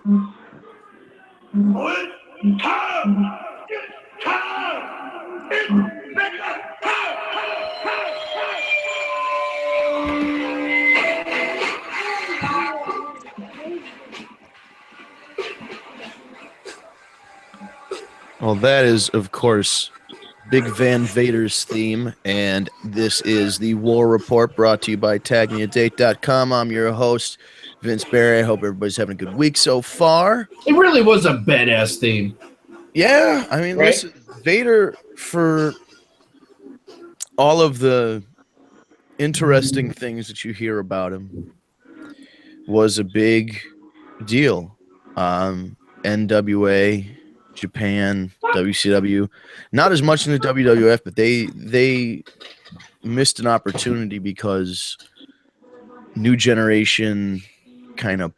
It's time! It's time! It's nigga time! Well, that is, of course, Big Van Vader's theme, and this is the War Report brought to you by TagMeADate.com. I'm your host, Vince Barry. I hope everybody's having a good week so far. It really was a badass theme. Yeah, I mean, Right? listen, Vader, for all of the interesting things that you hear about him, was a big deal. NWA, Japan, WCW, not as much in the WWF, but they missed an opportunity because new generation kind of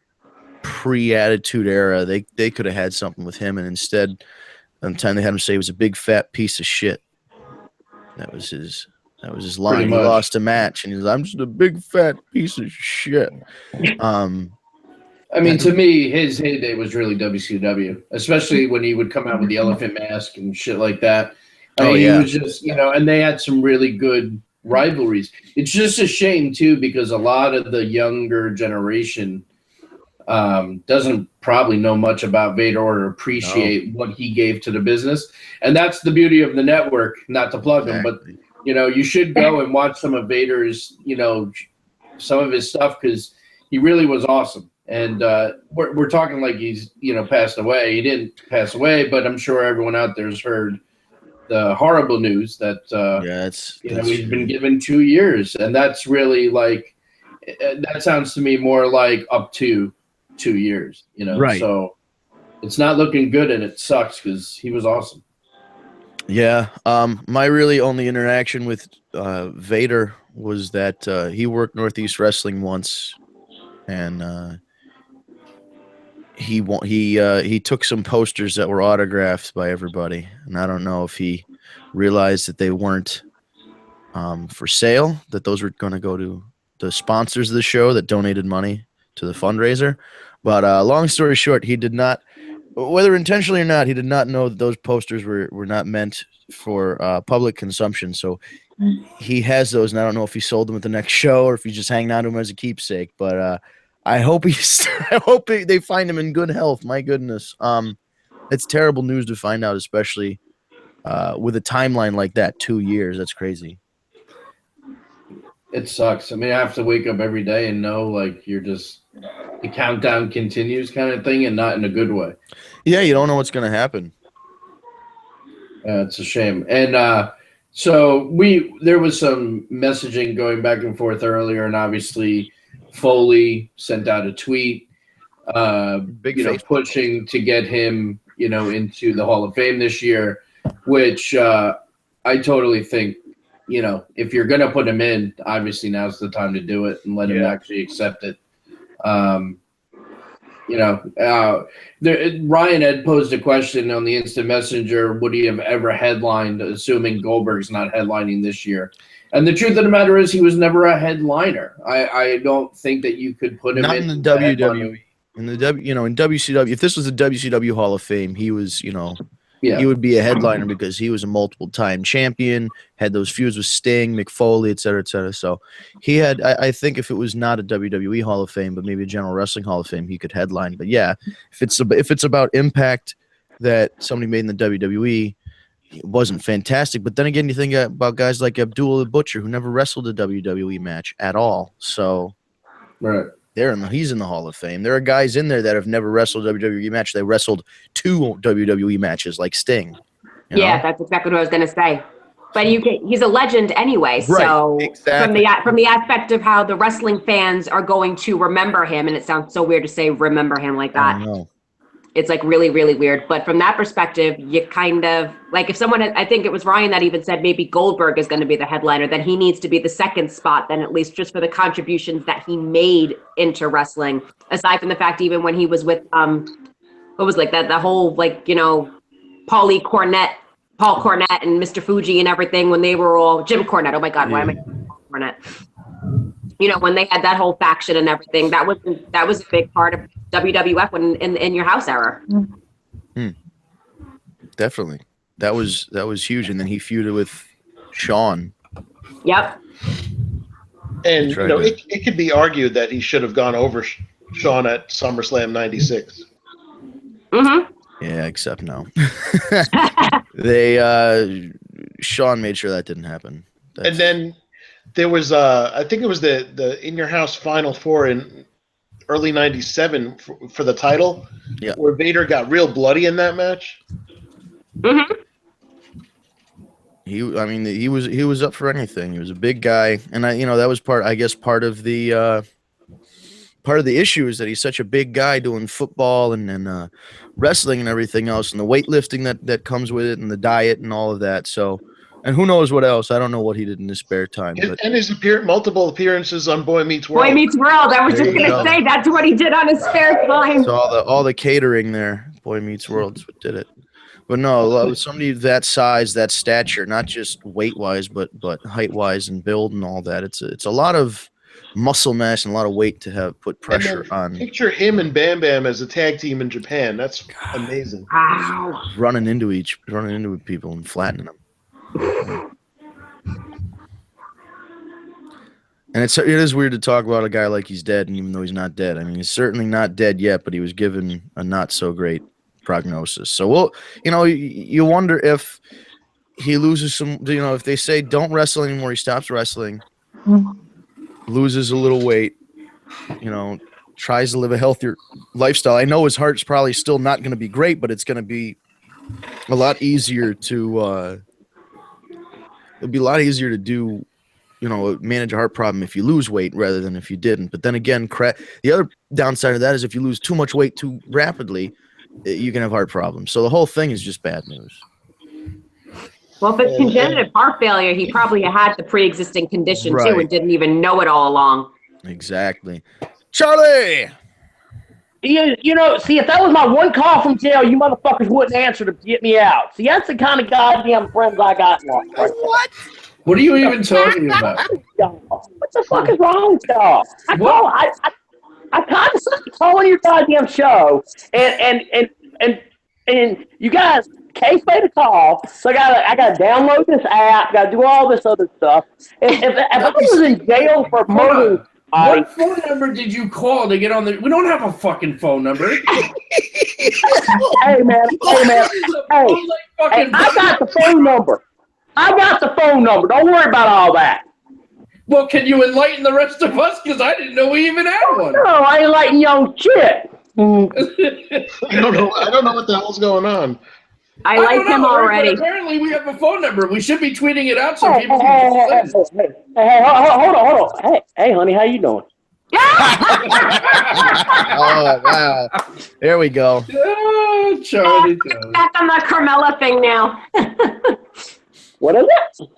pre-attitude era, they could have had something with him, and instead, on the time they had him say he was a big fat piece of shit. That was his line. He lost a match, and he's like, I'm just a big fat piece of shit. I mean, to me, his heyday was really WCW, especially when he would come out with the elephant mask and shit like that. He was just, and they had some really good rivalries. It's just a shame, too, because a lot of the younger generation doesn't probably know much about Vader or appreciate what he gave to the business. And that's the beauty of the network, not to plug him, but, you should go and watch some of Vader's, some of his stuff, because he really was awesome. And we're talking like he's, passed away. He didn't pass away, but I'm sure everyone out there has heard the horrible news that, he's been given 2 years. And that's really like, that sounds to me more like up to 2 years, Right. So it's not looking good, and it sucks because he was awesome. Yeah. My really only interaction with Vader was that he worked Northeast Wrestling once, and he took some posters that were autographed by everybody, and I don't know if he realized that they weren't for sale, that those were going to go to the sponsors of the show that donated money to the fundraiser. But long story short, he did not, whether intentionally or not, he did not know that those posters were not meant for public consumption. So he has those, and I don't know if he sold them at the next show or if he's just hanging on to them as a keepsake. But I hope they find him in good health. My goodness, it's terrible news to find out, especially with a timeline like that. 2 years, that's crazy. It sucks. I mean, I have to wake up every day and know, like, the countdown continues kind of thing, and not in a good way. Yeah, you don't know what's going to happen. It's a shame. And so there was some messaging going back and forth earlier, and obviously Foley sent out a tweet, pushing to get him, into the Hall of Fame this year, which I totally think, if you're going to put him in, obviously now's the time to do it and let him actually accept it. Ryan had posed a question on the Instant Messenger, would he have ever headlined, assuming Goldberg's not headlining this year? And the truth of the matter is he was never a headliner. I don't think that you could put him not in the WWE. In the in WCW, if this was the WCW Hall of Fame, he was, he would be a headliner because he was a multiple-time champion, had those feuds with Sting, Mick Foley, et cetera, et cetera. So he had, I think if it was not a WWE Hall of Fame, but maybe a General Wrestling Hall of Fame, he could headline. But yeah, if it's about impact that somebody made in the WWE, it wasn't fantastic. But then again, you think about guys like Abdullah the Butcher, who never wrestled a WWE match at all. So right. He's in the Hall of Fame. There are guys in there that have never wrestled a WWE match. They wrestled 2 WWE matches, like Sting. Yeah, that's exactly what I was going to say. But he's a legend anyway. Right, so exactly. From the aspect of how the wrestling fans are going to remember him, and it sounds so weird to say remember him like that. I know. It's like really, really weird. But from that perspective, you kind of like if someone, I think it was Ryan that even said maybe Goldberg is going to be the headliner, then he needs to be the second spot, then at least just for the contributions that he made into wrestling. Aside from the fact, even when he was with, what was like that, the whole Paul Cornette and Mr. Fuji and everything when they were all Jim Cornette. Oh my God, why am I Cornette? You know, when they had that whole faction and everything, that was a big part of WWF in your house era. Definitely, that was huge. And then he feuded with Shawn. Yep. And it could be argued that he should have gone over Shawn at SummerSlam '96. Mm-hmm. Yeah, except no. Shawn made sure that didn't happen. And then there was I think it was the In Your House Final Four in early '97 for the title, where Vader got real bloody in that match. Mm-hmm. He was up for anything. He was a big guy, and that was part of the issue is that he's such a big guy doing football and wrestling and everything else, and the weightlifting that comes with it, and the diet and all of that. So, and who knows what else? I don't know what he did in his spare time. And his multiple appearances on Boy Meets World. Boy Meets World. I was just gonna say that's what he did on his spare time. So all the catering there, Boy Meets World, is what did it. But no, somebody that size, that stature, not just weight-wise, but height-wise and build and all that. It's a lot of muscle mass and a lot of weight to have put pressure on. Picture him and Bam Bam as a tag team in Japan. That's amazing. Wow. Running into people and flattening them. And it is weird to talk about a guy like he's dead, and even though he's not dead. I mean, he's certainly not dead yet, but he was given a not so great prognosis. So you wonder if he loses some. If they say don't wrestle anymore, he stops wrestling, loses a little weight, tries to live a healthier lifestyle. I know his heart's probably still not going to be great, but it's going to be a lot easier to. It'll be a lot easier to do. Manage a heart problem if you lose weight rather than if you didn't. But then again, the other downside of that is if you lose too much weight too rapidly, you can have heart problems. So the whole thing is just bad news. Well, if it's congenital heart failure, he probably had the pre-existing condition too and didn't even know it all along. Exactly. Charlie! See, if that was my one call from jail, you motherfuckers wouldn't answer to get me out. See, that's the kind of goddamn friends I got. What? What are you even talking about? What the fuck is wrong with y'all? I constantly calling your goddamn show, and you guys case made a call, so I gotta download this app, gotta do all this other stuff. If I was in jail for murder, what phone number did you call to get on the? We don't have a fucking phone number. Hey man, I got the phone number. Don't worry about all that. Well, can you enlighten the rest of us? Because I didn't know we even had one. No, I enlighten young shit. I don't know what the hell's going on. I like him already. Apparently, we have a phone number. We should be tweeting it out so people can Hey, hold on. Hey, honey, how you doing? Oh, wow. There we go. Oh, Charlie. Back on the Carmella thing now. What is it?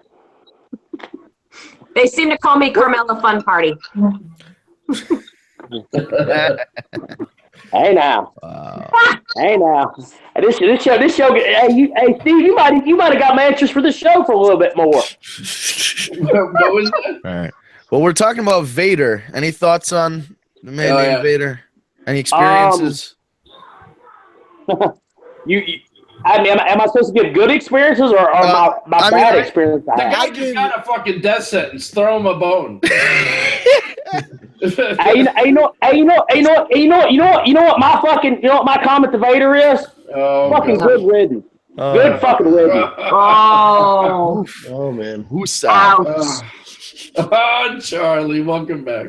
They seem to call me Carmella Fun Party. Hey now. Wow. Hey now. This show. Hey, Steve, you might have got my interest for this show for a little bit more. What was that? All right. Well, we're talking about Vader. Any thoughts on the man named Vader? Any experiences? Am I supposed to give good experiences or my bad experiences? The guy just got a fucking death sentence. Throw him a bone. You know what my comment to Vader is? Fucking good riddance. Good fucking riddance. Oh man. Who's Oh, Charlie, welcome back.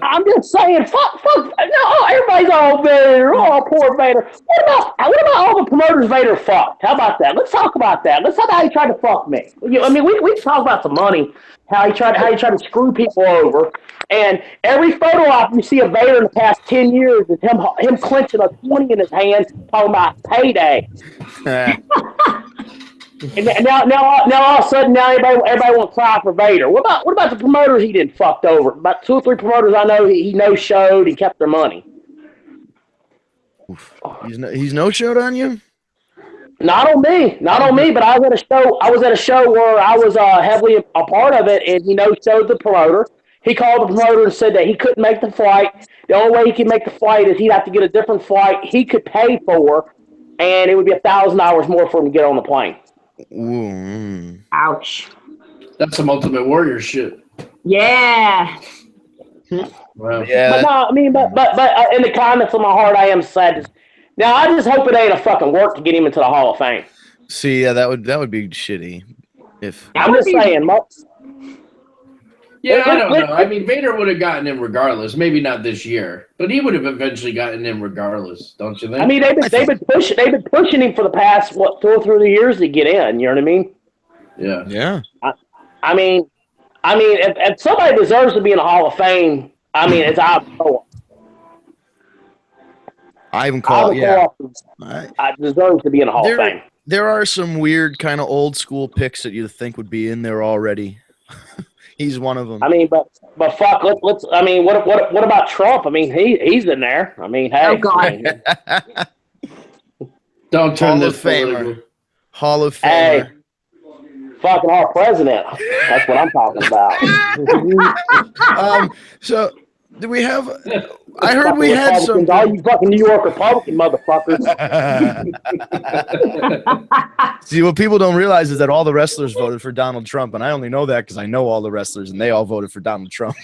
I'm just saying, fuck. No, everybody's all Vader. Oh, poor Vader. What about all the promoters Vader fucked? How about that? Let's talk about that. Let's talk about how he tried to fuck me. I mean, we can talk about the money, how he tried to screw people over. And every photo op you see of Vader in the past 10 years is him clenching a 20 in his hand, talking about payday. And now all of a sudden, everybody wants to cry for Vader. What about the promoters he didn't fucked over? About 2 or 3 promoters I know he no-showed and kept their money. He's no-showed on you? Not on me, but I was at a show where I was heavily a part of it, and he no-showed the promoter. He called the promoter and said that he couldn't make the flight. The only way he could make the flight is he'd have to get a different flight he could pay for, and it would be $1,000 more for him to get on the plane. Ooh. Ouch. That's some Ultimate Warrior shit. Yeah. Wow. Yeah. But no, I mean, but in the kindness of my heart, I am sad. Now, I just hope it ain't a fucking work to get him into the Hall of Fame. See, yeah, that would be shitty. If I'm just saying, yeah, I don't know. I mean, Vader would have gotten in regardless. Maybe not this year, but he would have eventually gotten in regardless. Don't you think? I mean, they've been pushing him for the past 2 or 3 years to get in. You know what I mean? Yeah. Yeah. I mean, if somebody deserves to be in the Hall of Fame, I mean, it's Ivan. Ivan Cole, yeah. I deserves to be in the Hall of Fame. There are some weird kind of old school picks that you think would be in there already. He's one of them. I mean, but fuck, let's. I mean, what about Trump? I mean, he's in there. I mean, hey. Oh God. Don't turn Hall of this Famer. Hall of Famer. Hey, fucking our president. That's what I'm talking about. So do we have? I heard we had some. All you fucking New York Republican motherfuckers. See, what people don't realize is that all the wrestlers voted for Donald Trump, and I only know that because I know all the wrestlers, and they all voted for Donald Trump.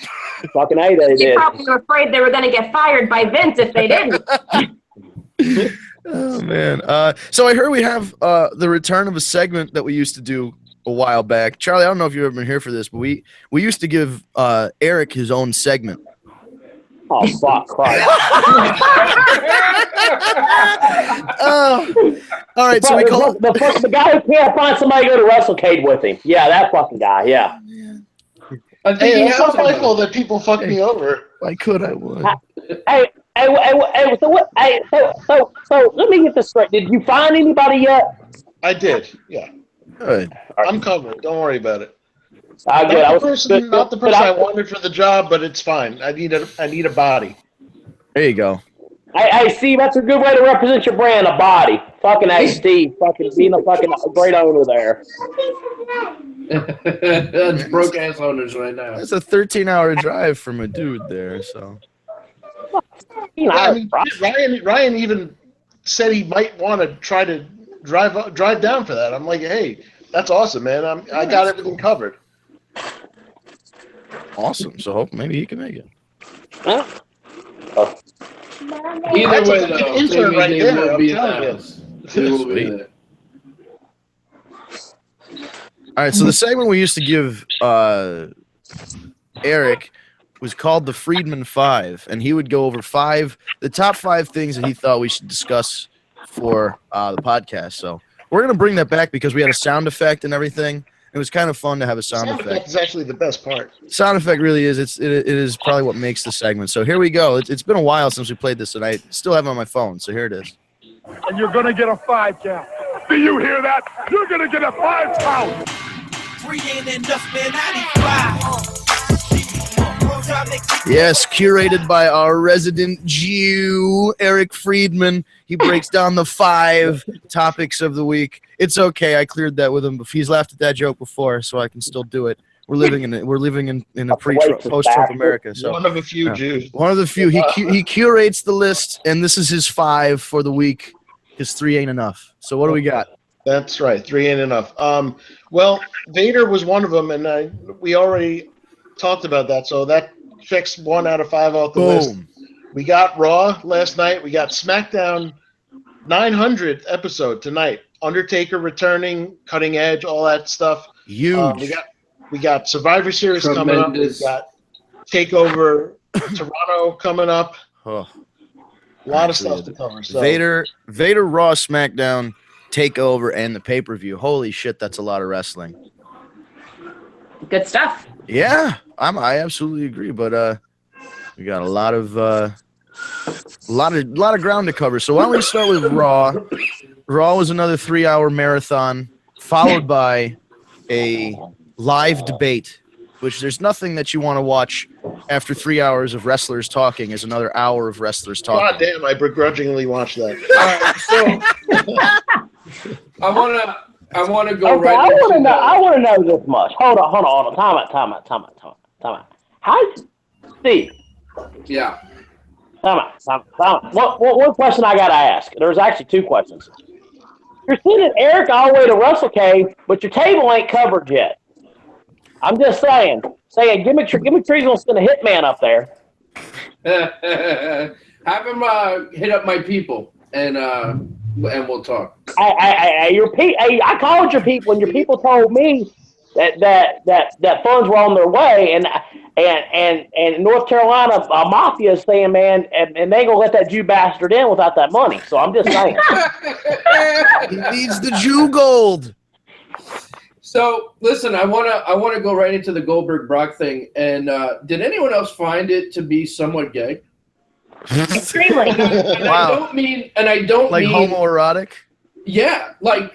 Fucking A, they You did. probably were afraid they were going to get fired by Vince if they didn't. Oh man! So I heard we have the return of a segment that we used to do a while back. Charlie, I don't know if you've ever been here for this, but we used to give Eric his own segment. Oh, fuck Christ. All right, so we call the guy who can't find somebody to go to WrestleCade with him. Yeah, that fucking guy, yeah. Hey, it's not my fault that people fuck me over. I could, I would. Hey, so what? Hey, so let me get this straight. Did you find anybody yet? I did, yeah. Good. I'm covered. Don't worry about it. Good. Not the person I wanted for the job, but it's fine. I need a body. There you go. Hey, Steve, that's a good way to represent your brand, a body. Fucking hey, Steve, fucking being a fucking great owner there. That's broke ass owners right now. That's a 13-hour drive from a dude there. So. Yeah, I mean, Ryan even said he might want to try to drive down for that. I'm like, hey, that's awesome, man. I got everything covered. Awesome. So hope maybe he can make it. Huh? Either way, though, intern right there. I'm telling you. Sweet. All right, so the segment we used to give Eric was called the Friedman 5, and he would go over the top 5 things that he thought we should discuss for the podcast. So we're going to bring that back because we had a sound effect and everything. It was kind of fun to have a sound effect. That is actually the best part. Sound effect really is. It is probably what makes the segment. So here we go. It's been a while since we played this, and I still have it on my phone. So here it is. And you're going to get a 5 count. Do you hear that? You're going to get a 5 count. 3 ain't enough, man. I need 5. Yes, curated by our resident Jew, Eric Friedman. He breaks down the 5 topics of the week. It's okay. I cleared that with him. But he's laughed at that joke before, so I can still do it. We're living in a post-Trump America. So one of a few Jews. One of the few. He curates the list, and this is his 5 for the week. His 3 ain't enough. So what do we got? That's right. 3 ain't enough. Well, Vader was one of them, and we already talked about that. So that checks 1 out of 5 off the list. We got Raw last night. We got Smackdown 900th episode tonight. Undertaker returning, Cutting Edge, all that stuff. Huge. We got Survivor Series coming up. We got Takeover Toronto coming up. Oh, a lot of stuff to cover. So. Vader, Raw, SmackDown, Takeover, and the pay-per-view. Holy shit, that's a lot of wrestling. Good stuff. Yeah, I absolutely agree. But we got a lot of ground to cover. So why don't we start with Raw? Raw was another 3-hour marathon, followed by a live debate, which there's nothing that you want to watch after 3 hours of wrestlers talking is another hour of wrestlers talking. God damn, I begrudgingly watched that. So I want to go okay, right. I want to know this much. Hold on. Time out. Hi, Steve. Yeah. Time out. One question I got to ask. There's actually two questions. You're sending Eric all the way to Russell Cave, but your table ain't covered yet. I'm just saying, Gimmick Tree's going to send a hitman up there. Have him hit up my people, and we'll talk. I called your people, and your people told me that funds were on their way, and North Carolina Mafia is saying, man, and they ain't gonna let that Jew bastard in without that money. So I'm just saying. He needs the Jew gold. So listen, I wanna go right into the Goldberg Brock thing. And did anyone else find it to be somewhat gay? Extremely. Wow. I don't like mean homoerotic. Yeah, like.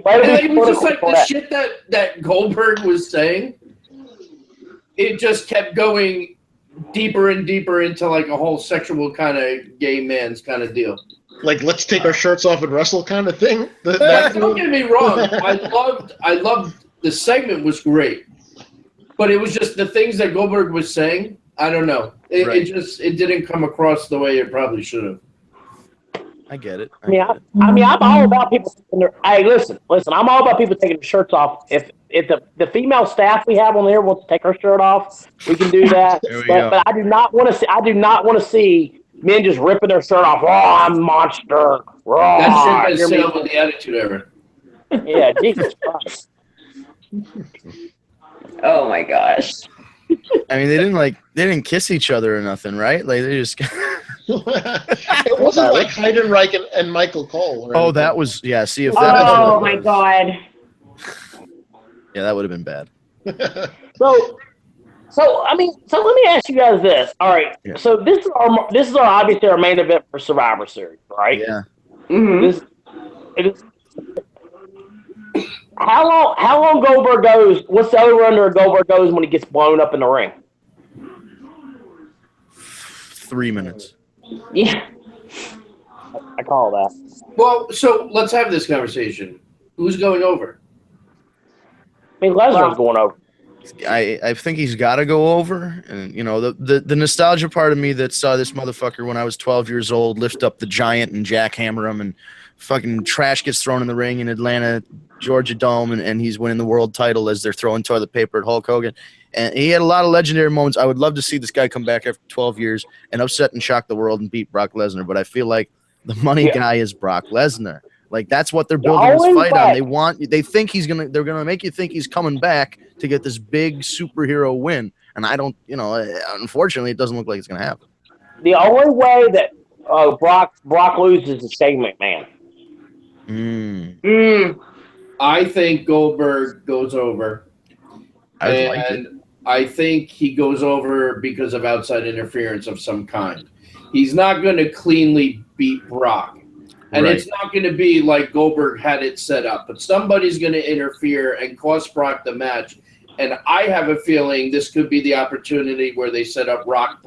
And it was just like the shit that Goldberg was saying. It just kept going deeper and deeper into like a whole sexual kind of gay man's kind of deal. Like, let's take our shirts off and wrestle kind of thing. Don't get me wrong. I loved the segment was great, but it was just the things that Goldberg was saying. I don't know. It didn't come across the way it probably should have. I get it. I'm all about people. Hey, listen. I'm all about people taking their shirts off. If the female staff we have on there wants to take her shirt off, we can do that. But I do not want to see men just ripping their shirt off. Oh, I'm a monster. That shit has sailed with the Attitude Era. Yeah, Jesus Christ. Oh my gosh. I mean, they didn't kiss each other or nothing, right? Like they just. It wasn't like Heidenreich and Michael Cole. Oh, that was See if that. Oh my God. Yeah, that would have been bad. So let me ask you guys this. All right. Yeah. So this is obviously our main event for Survivor Series, right? Yeah. Mm-hmm. How long Goldberg goes? What's the over under Goldberg goes when he gets blown up in the ring? 3 minutes. Yeah. I call that. Well, so let's have this conversation. Who's going over? I mean, Lesnar's going over. I think he's got to go over, and the nostalgia part of me that saw this motherfucker when I was 12 years old lift up the giant and jackhammer him, and fucking trash gets thrown in the ring in Atlanta, Georgia Dome, and he's winning the world title as they're throwing toilet paper at Hulk Hogan. And he had a lot of legendary moments. I would love to see this guy come back after 12 years and upset and shock the world and beat Brock Lesnar. But I feel like the money guy is Brock Lesnar. Like that's what they're building this fight on. They're gonna make you think he's coming back to get this big superhero win. And I don't, unfortunately, it doesn't look like it's gonna happen. The only way that Brock loses is Shane McMahon. I think Goldberg goes over. I think he goes over because of outside interference of some kind. He's not going to cleanly beat Brock. And it's not going to be like Goldberg had it set up. But somebody's going to interfere and cost Brock the match. And I have a feeling this could be the opportunity where they set up Brock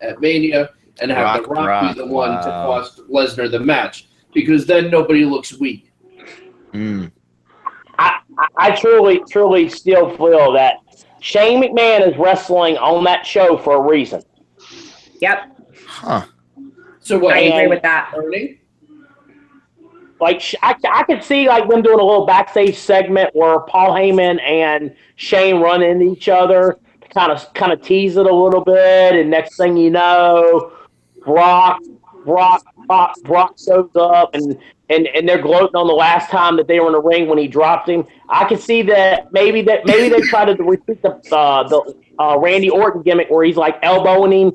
at Mania and have The Rock be the one to cost Lesnar the match. Because then nobody looks weak. I truly still feel that Shane McMahon is wrestling on that show for a reason. Yep. Huh. So what? I agree with that. Like I could see like them doing a little backstage segment where Paul Heyman and Shane run into each other to kind of tease it a little bit, and next thing you know, Brock shows up and they're gloating on the last time that they were in the ring when he dropped him. I could see that maybe they try to repeat the Randy Orton gimmick where he's like elbowing him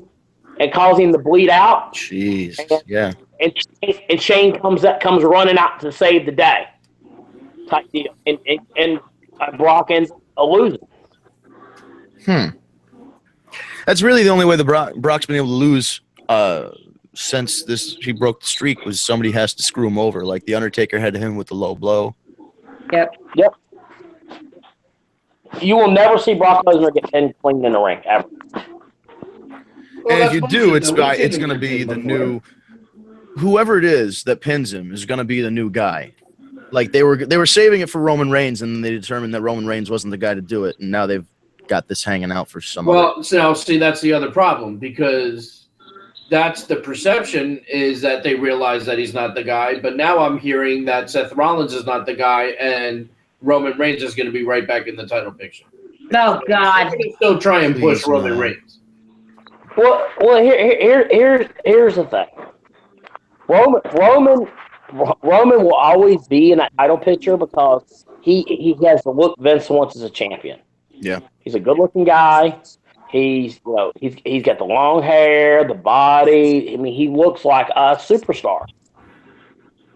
and causing him to bleed out. Jeez, And Shane comes running out to save the day, type deal. And Brock ends up losing. That's really the only way Brock's been able to lose since he broke the streak was somebody has to screw him over. Like the Undertaker had to hit him with the low blow. Yep. You will never see Brock Lesnar get pinned clean in the ring ever. And if you do, it's going to be the new whoever it is that pins him is going to be the new guy. Like they were saving it for Roman Reigns, and they determined that Roman Reigns wasn't the guy to do it, and now they've got this hanging out for some. Well, so see, that's the other problem, because that's the perception, is that they realize that he's not the guy. But now I'm hearing that Seth Rollins is not the guy, and Roman Reigns is going to be right back in the title picture. Oh God! Still try and push Please, Roman no. Reigns. Well, here's the thing. Roman will always be in that title picture because he has the look Vince wants as a champion. Yeah. He's a good-looking guy. He's got the long hair, the body. I mean, he looks like a superstar.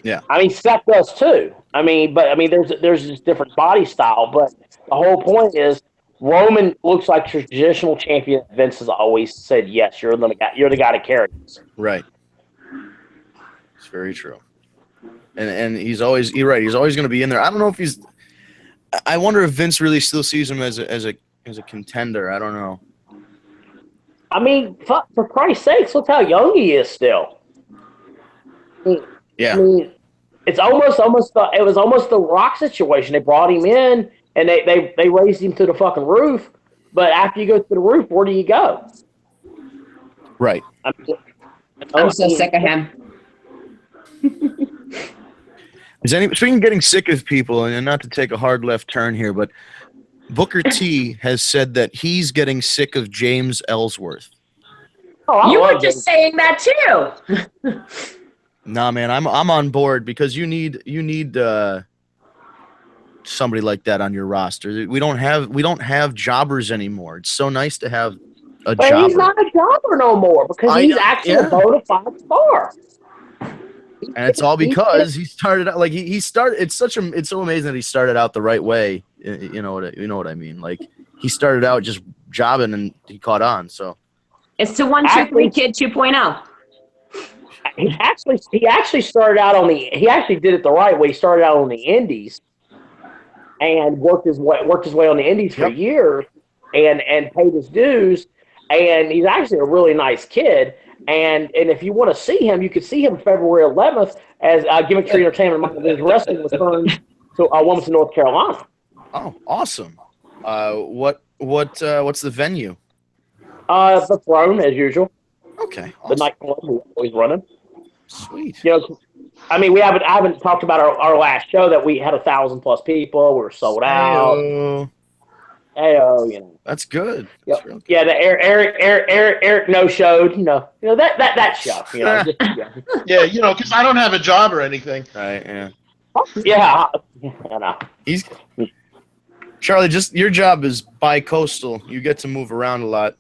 Yeah. I mean, Seth does too. There's just different body style, but the whole point is Roman looks like your traditional champion. Vince has always said, "Yes, you're the guy to carry this." Right. It's very true. And you're right. He's always going to be in there. I don't know if he's. I wonder if Vince really still sees him as a contender. I don't know. I mean, for Christ's sakes, look how young he is still. Yeah. I mean, it was almost the Rock situation. They brought him in and they raised him to the fucking roof. But after you go to the roof, where do you go? Right. I'm so sick of him. Speaking of getting sick of people, and not to take a hard left turn here, but Booker T has said that he's getting sick of James Ellsworth. Oh, You were just saying that too. Nah, man, I'm on board because you need somebody like that on your roster. We don't have jobbers anymore. It's so nice to have a But jobber. he's not a jobber no more because he's actually a bona fide star. And it's all because he started out like he started. It's so amazing that he started out the right way. You know what I mean? Like he started out just jobbing and he caught on. So It's to 1, 2, 3 Kid 2.0. He actually started out he actually did it the right way. He started out on the Indies and worked his way on the Indies for years and paid his dues. And he's actually a really nice kid. And if you want to see him, you could see him February 11th as Gimmick Tree Entertainment his wrestling returns to Wilmington, North Carolina. oh, awesome. What's the venue? The Throne, as usual. Okay, The awesome. nightclub we're always running. Sweet. You know, I mean, I haven't talked about our last show that we had 1,000+ people. We were sold out. You know. That's good. Yeah, That's real good. yeah. The Eric no showed. You know that show. You know, Yeah, because I don't have a job or anything. Right. Yeah. yeah. I know. Charlie, just your job is bi-coastal. You get to move around a lot.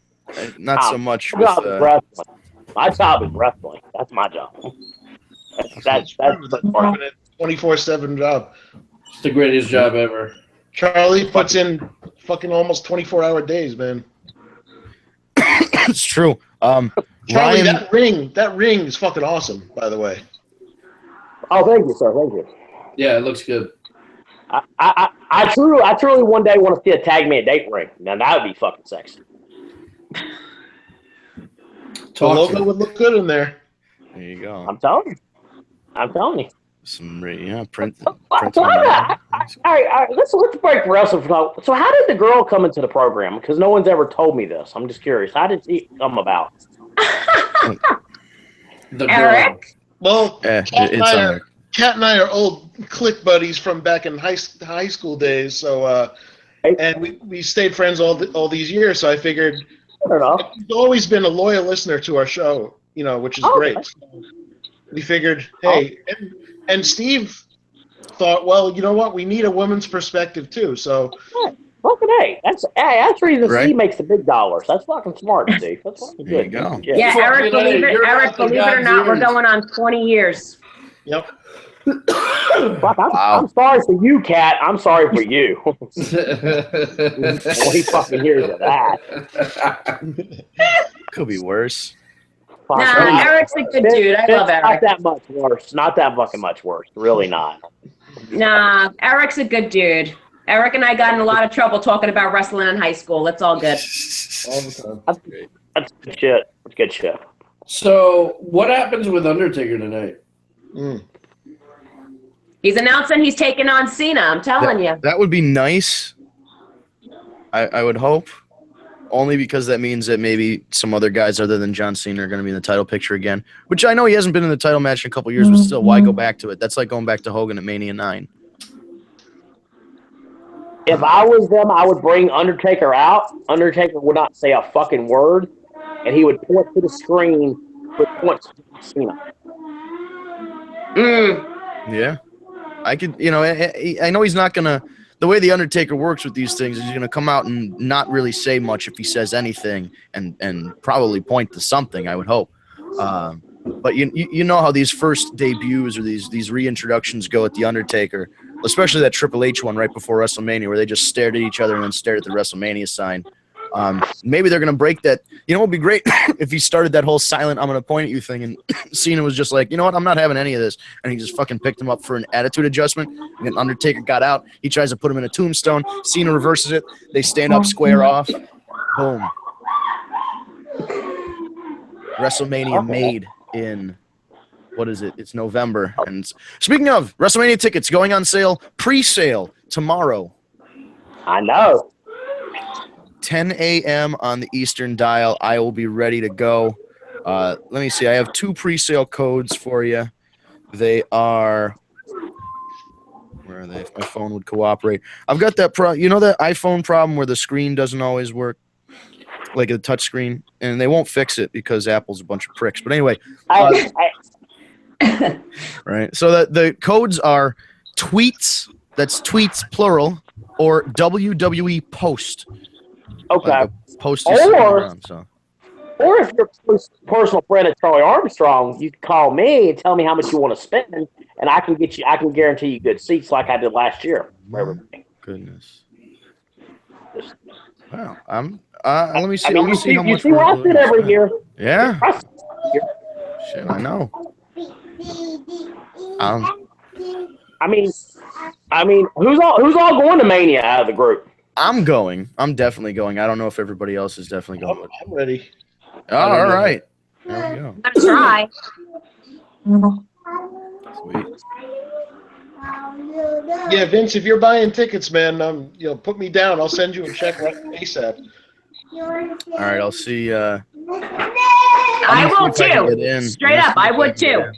Not so much My job is with. wrestling. My job is wrestling. That's my job. That's a 24/7 job. It's the greatest job ever. Charlie puts in fucking almost 24-hour days, man. It's true. Charlie, Ryan, that ring is fucking awesome, by the way. Oh, thank you, sir. Thank you. Yeah, it looks good. I truly one day want to see a tag me a date ring. Now that would be fucking sexy. The logo would look good in there. there you go. I'm telling you. Some print. All right, let's break wrestling. So how did the girl come into the program? Because no one's ever told me this. I'm just curious. How did she come about? Eric? Well, it's on there. Kat and I are old clique buddies from back in high school days. So, and we stayed friends all these years. So I figured Fair enough. he's always been a loyal listener to our show, which is great. So we figured, hey, and Steve thought, well, you know what? We need a woman's perspective too. So, fucking hey, that's the reason Right. Steve makes the big dollars. That's fucking smart, Steve. That's fucking There good. you go. Yeah, Eric, believe it or not, we're going on 20 years. Yep. Fuck, I'm sorry for you, Kat. I'm sorry for you. Well, he fucking hears of that. Could be worse. Nah, Eric's a good dude. I love Not Eric. that much worse. Not that fucking much worse. Really not. Nah, Eric's a good dude. Eric and I got in a lot of trouble talking about wrestling in high school. It's all good. All the time. That's good shit. That's good shit. So, what happens with Undertaker tonight? He's announcing he's taking on Cena. I'm telling you. That would be nice. I would hope. only because that means that maybe some other guys other than John Cena are going to be in the title picture again, which I know he hasn't been in the title match in a couple of years, but still, why go back to it? That's like going back to Hogan at Mania 9. If I was them, I would bring Undertaker out. Undertaker would not say a fucking word, and he would point to the screen with points to Cena. Yeah. I could, I know he's not going to, the way the Undertaker works with these things is he's going to come out and not really say much if he says anything and probably point to something, I would hope. But you know how these first debuts or these reintroductions go at the Undertaker, especially that Triple H one right before WrestleMania where they just stared at each other and then stared at the WrestleMania sign. Maybe they're going to break that. You know what would be great if he started that whole silent I'm going to point at you thing and Cena was just like, you know what, I'm not having any of this. And he just fucking picked him up for an attitude adjustment. And then Undertaker got out. He tries to put him in a tombstone. Cena reverses it. They stand up, square off. Boom. WrestleMania made in, what is it? It's November. And speaking of WrestleMania tickets going on sale, pre-sale tomorrow. I know. 10 a.m. on the Eastern dial. I will be ready to go. Let me see. I have 2 pre-sale codes for you. They are... Where are they? If my phone would cooperate. I've got that that iPhone problem where the screen doesn't always work, like a touch screen, and they won't fix it because Apple's a bunch of pricks. But anyway, right. So the codes are tweets. That's tweets plural, or WWE post. Okay. Like post or if you're a personal friend of Charlie Armstrong, you can call me and tell me how much you want to spend, and I can guarantee you good seats like I did last year. Goodness. Wow. Let me see. I mean, you see where I sit every year. Yeah. Shit, I know. I mean, who's all going to Mania out of the group? I'm going. I'm definitely going. I don't know if everybody else is definitely going. I'm ready. Oh, all right. There we go. I'm gonna try. Sweet. Yeah, Vince, if you're buying tickets, man, put me down. I'll send you a check right ASAP. All right, I'll see. I will too. Straight up, I would too.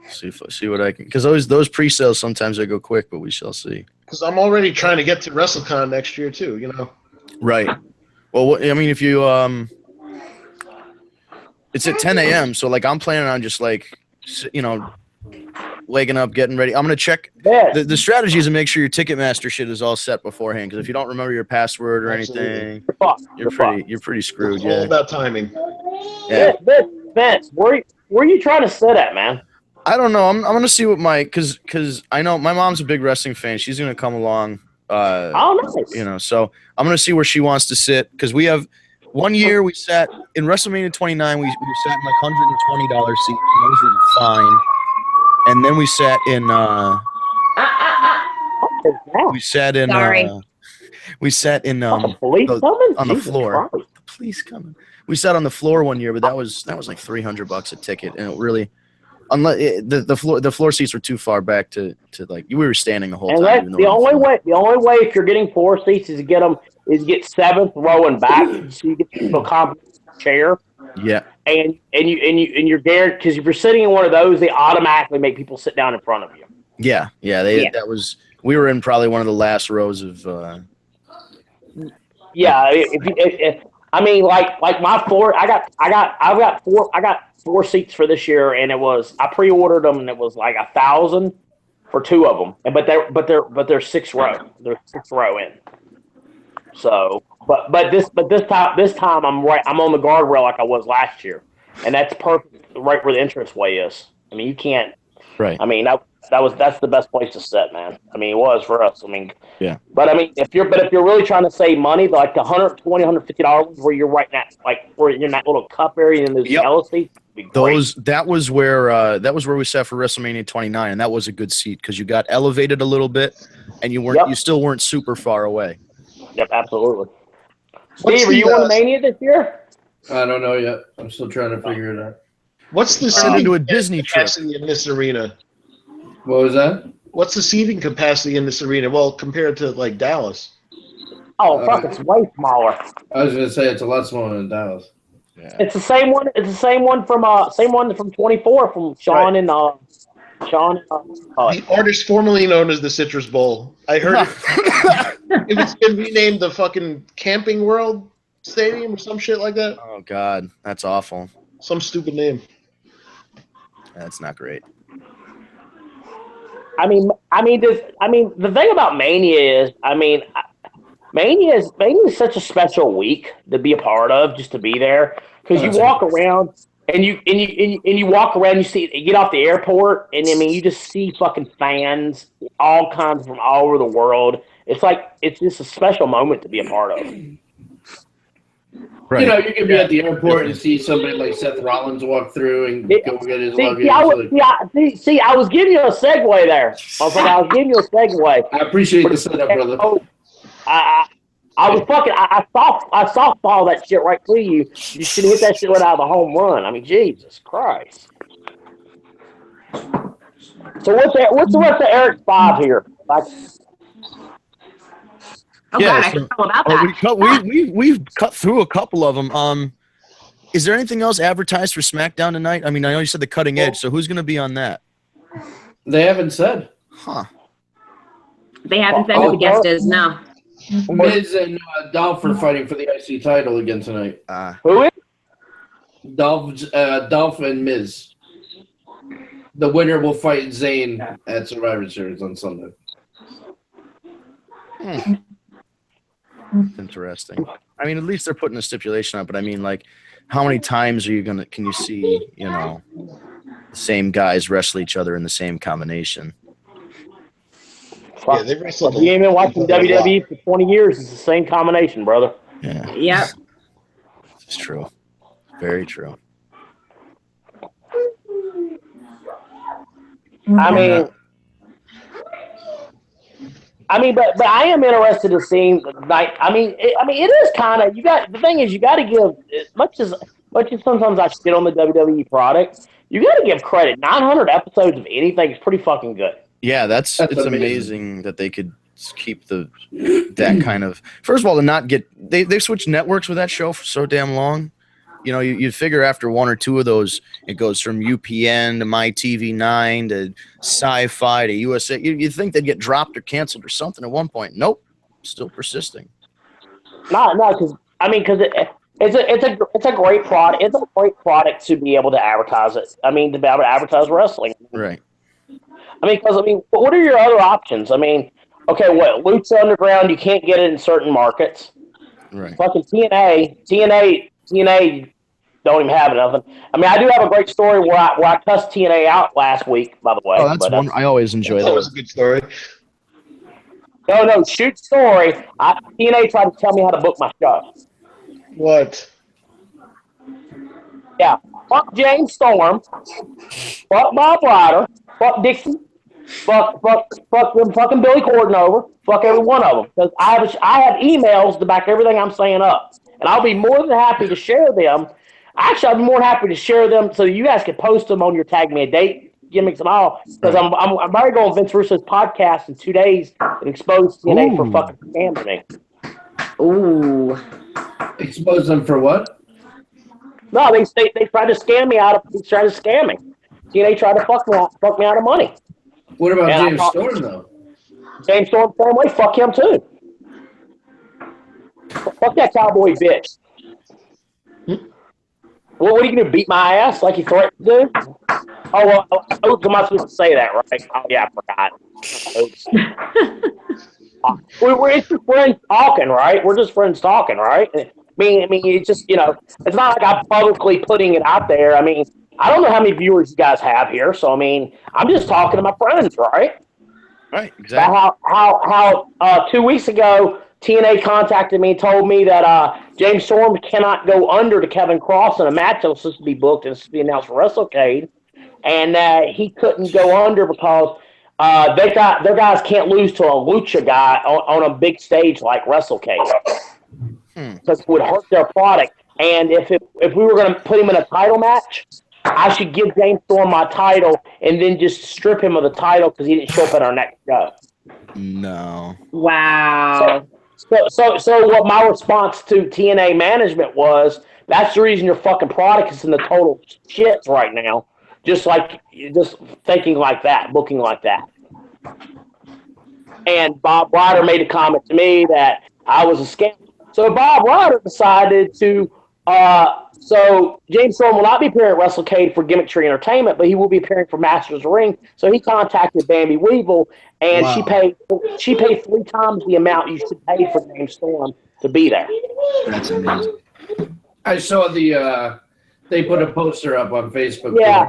See what I can, because those pre-sales sometimes they go quick, but we shall see. Because I'm already trying to get to WrestleCon next year too. Right. Well, I mean, if you it's at 10 a.m. So like I'm planning on just like waking up, getting ready. I'm gonna check. The strategy is to make sure your Ticketmaster shit is all set beforehand. Because if you don't remember your password or anything, you're pretty screwed. It's all about timing. Yeah. Vince, where are you trying to sit at, man? I don't know. I'm gonna see what because I know my mom's a big wrestling fan. She's gonna come along. Nice. So I'm gonna see where she wants to sit because we have 1 year we sat in WrestleMania 29. We sat in like $120 seats. And those were fine. And then we sat in. We sat in. We sat in on the floor. The police coming. We sat on the floor 1 year, but that was like $300 a ticket, and it really. Unless the floor seats were too far back to like we were standing the whole time. The only way if you're getting 4 seats is to get 7th row and back, so you get people comfortable in the chair. Yeah. And you're guaranteed because if you're sitting in one of those, they automatically make people sit down in front of you. Yeah. That was we were in probably one of the last rows of. Yeah, if I mean like my floor, I've got 4 seats for this year, and I pre-ordered them, and it was like $1,000 for 2 of them, but they're 6 row. They're 6 row in. So, but this time I'm on the guardrail like I was last year, and that's perfect, right where the entranceway is. I mean, you can't. Right. I mean that's the best place to sit, man. I mean, it was for us. I mean, yeah. But I mean, if you're really trying to save money, like the $120, $150 where you're right now, like where you're in that little cup area in those yellow seats. That was where we sat for WrestleMania 29, and that was a good seat because you got elevated a little bit, and you still weren't super far away. Yep, absolutely. Steve, are you on Mania this year? I don't know yet. I'm still trying to figure it out. What's the seating Disney capacity in this arena? What was that? What's the seating capacity in this arena? Well, compared to like Dallas. Oh, fuck, it's way smaller. I was gonna say it's a lot smaller than Dallas. Yeah. It's the same one. It's the same one from 24 from Sean and Sean. The artist formerly known as the Citrus Bowl. I heard it was going to be named the fucking Camping World Stadium or some shit like that. Oh God, that's awful. Some stupid name. That's not great. I mean, the thing about Mania is, Mania is such a special week to be a part of, just to be there, because you walk around and you walk around, you get off the airport, and I mean, you just see fucking fans, all kinds from all over the world. It's just a special moment to be a part of. Right. You know, you can be at the airport and see somebody like Seth Rollins walk through and go get his luggage. I was giving you a segue there. I was giving you a segue. I appreciate the setup, brother. I softball that shit right to you. You should hit that shit right out of the home run. I mean, Jesus Christ. So what's the rest of Eric's 5 here? Like, Oh God, I forgot all about that. We've cut through a couple of them. Is there anything else advertised for SmackDown tonight? I mean, I know you said the cutting edge, so who's going to be on that? They haven't said. Huh. They haven't said who the guest is. No. Miz and Dolph are fighting for the IC title again tonight. who is? Dolph and Miz. The winner will fight Zayn at Survivor Series on Sunday. Interesting. I mean, at least they're putting a stipulation on it, but I mean, like, how many times can you see, the same guys wrestle each other in the same combination? Yeah, they wrestled. You ain't been watching WWE for 20 years. It's the same combination, brother. Yeah. Yep. It's true. Very true. But I am interested in seeing, like, it is kind of, the thing is, you got to give, as much as sometimes I shit on the WWE product, you got to give credit. 900 episodes of anything is pretty fucking good. Yeah, it's amazing that they could keep that kind of, first of all, to not get, they've switched networks with that show for so damn long. You know, you'd figure after one or two of those, it goes from UPN to MyTV9 to Sci-Fi to USA. You'd think they'd get dropped or canceled or something at one point. Nope, still persisting. No, because it's a great product. It's a great product to be able to advertise it. I mean, to be able to advertise wrestling. Right. What are your other options? I mean, okay, what, Lucha Underground? You can't get it in certain markets. Right. Fucking TNA don't even have nothing. I mean, I do have a great story where I cussed TNA out last week, by the way. Oh, that's one. I always enjoy that. That was a good story. No, shoot story. TNA tried to tell me how to book my show. What? Yeah. Fuck James Storm. Fuck Bob Ryder. Fuck Dixie. Fuck them fucking Billy Corgan over. Fuck every one of them. Because I have emails to back everything I'm saying up. And I'll be more than happy to share them. Actually, I'd be more than happy to share them so you guys can post them on your Tag Me a Date gimmicks and all. Because I'm already going to Vince Russo's podcast in 2 days and expose TNA for fucking scamming me. Ooh. Expose them for what? No, they tried to scam me out of. They tried to scam me. TNA tried to fuck me out of money. What about James Storm though? James Storm, same way. Fuck him too. Fuck that cowboy bitch. Well, what are you going to beat my ass like you threatened to do? Oh, well, am I supposed to say that, right? Oh, yeah, I forgot. We're friends talking, right? We're just friends talking, right? I mean, it's just, it's not like I'm publicly putting it out there. I mean, I don't know how many viewers you guys have here, so, I mean, I'm just talking to my friends, right? Right, exactly. How 2 weeks ago, TNA contacted me and told me that James Storm cannot go under to Kevin Cross in a match that was supposed to be booked and supposed to be announced for WrestleCade, and that he couldn't go under because their guys can't lose to a lucha guy on a big stage like WrestleCade. Because it would hurt their product. And if we were going to put him in a title match, I should give James Storm my title and then just strip him of the title because he didn't show up at our next show. No. Wow. So what my response to TNA management was, that's the reason your fucking product is in the total shits right now. Just thinking like that, booking like that. And Bob Ryder made a comment to me that I was a scam. So Bob Ryder decided to. So James Storm will not be appearing at WrestleCade for Gimmick Tree Entertainment, but he will be appearing for Masters of the Ring. So he contacted Bambi Weevil, and she paid 3 times the amount you should pay for James Storm to be there. That's amazing. I saw they put a poster up on Facebook. Yeah.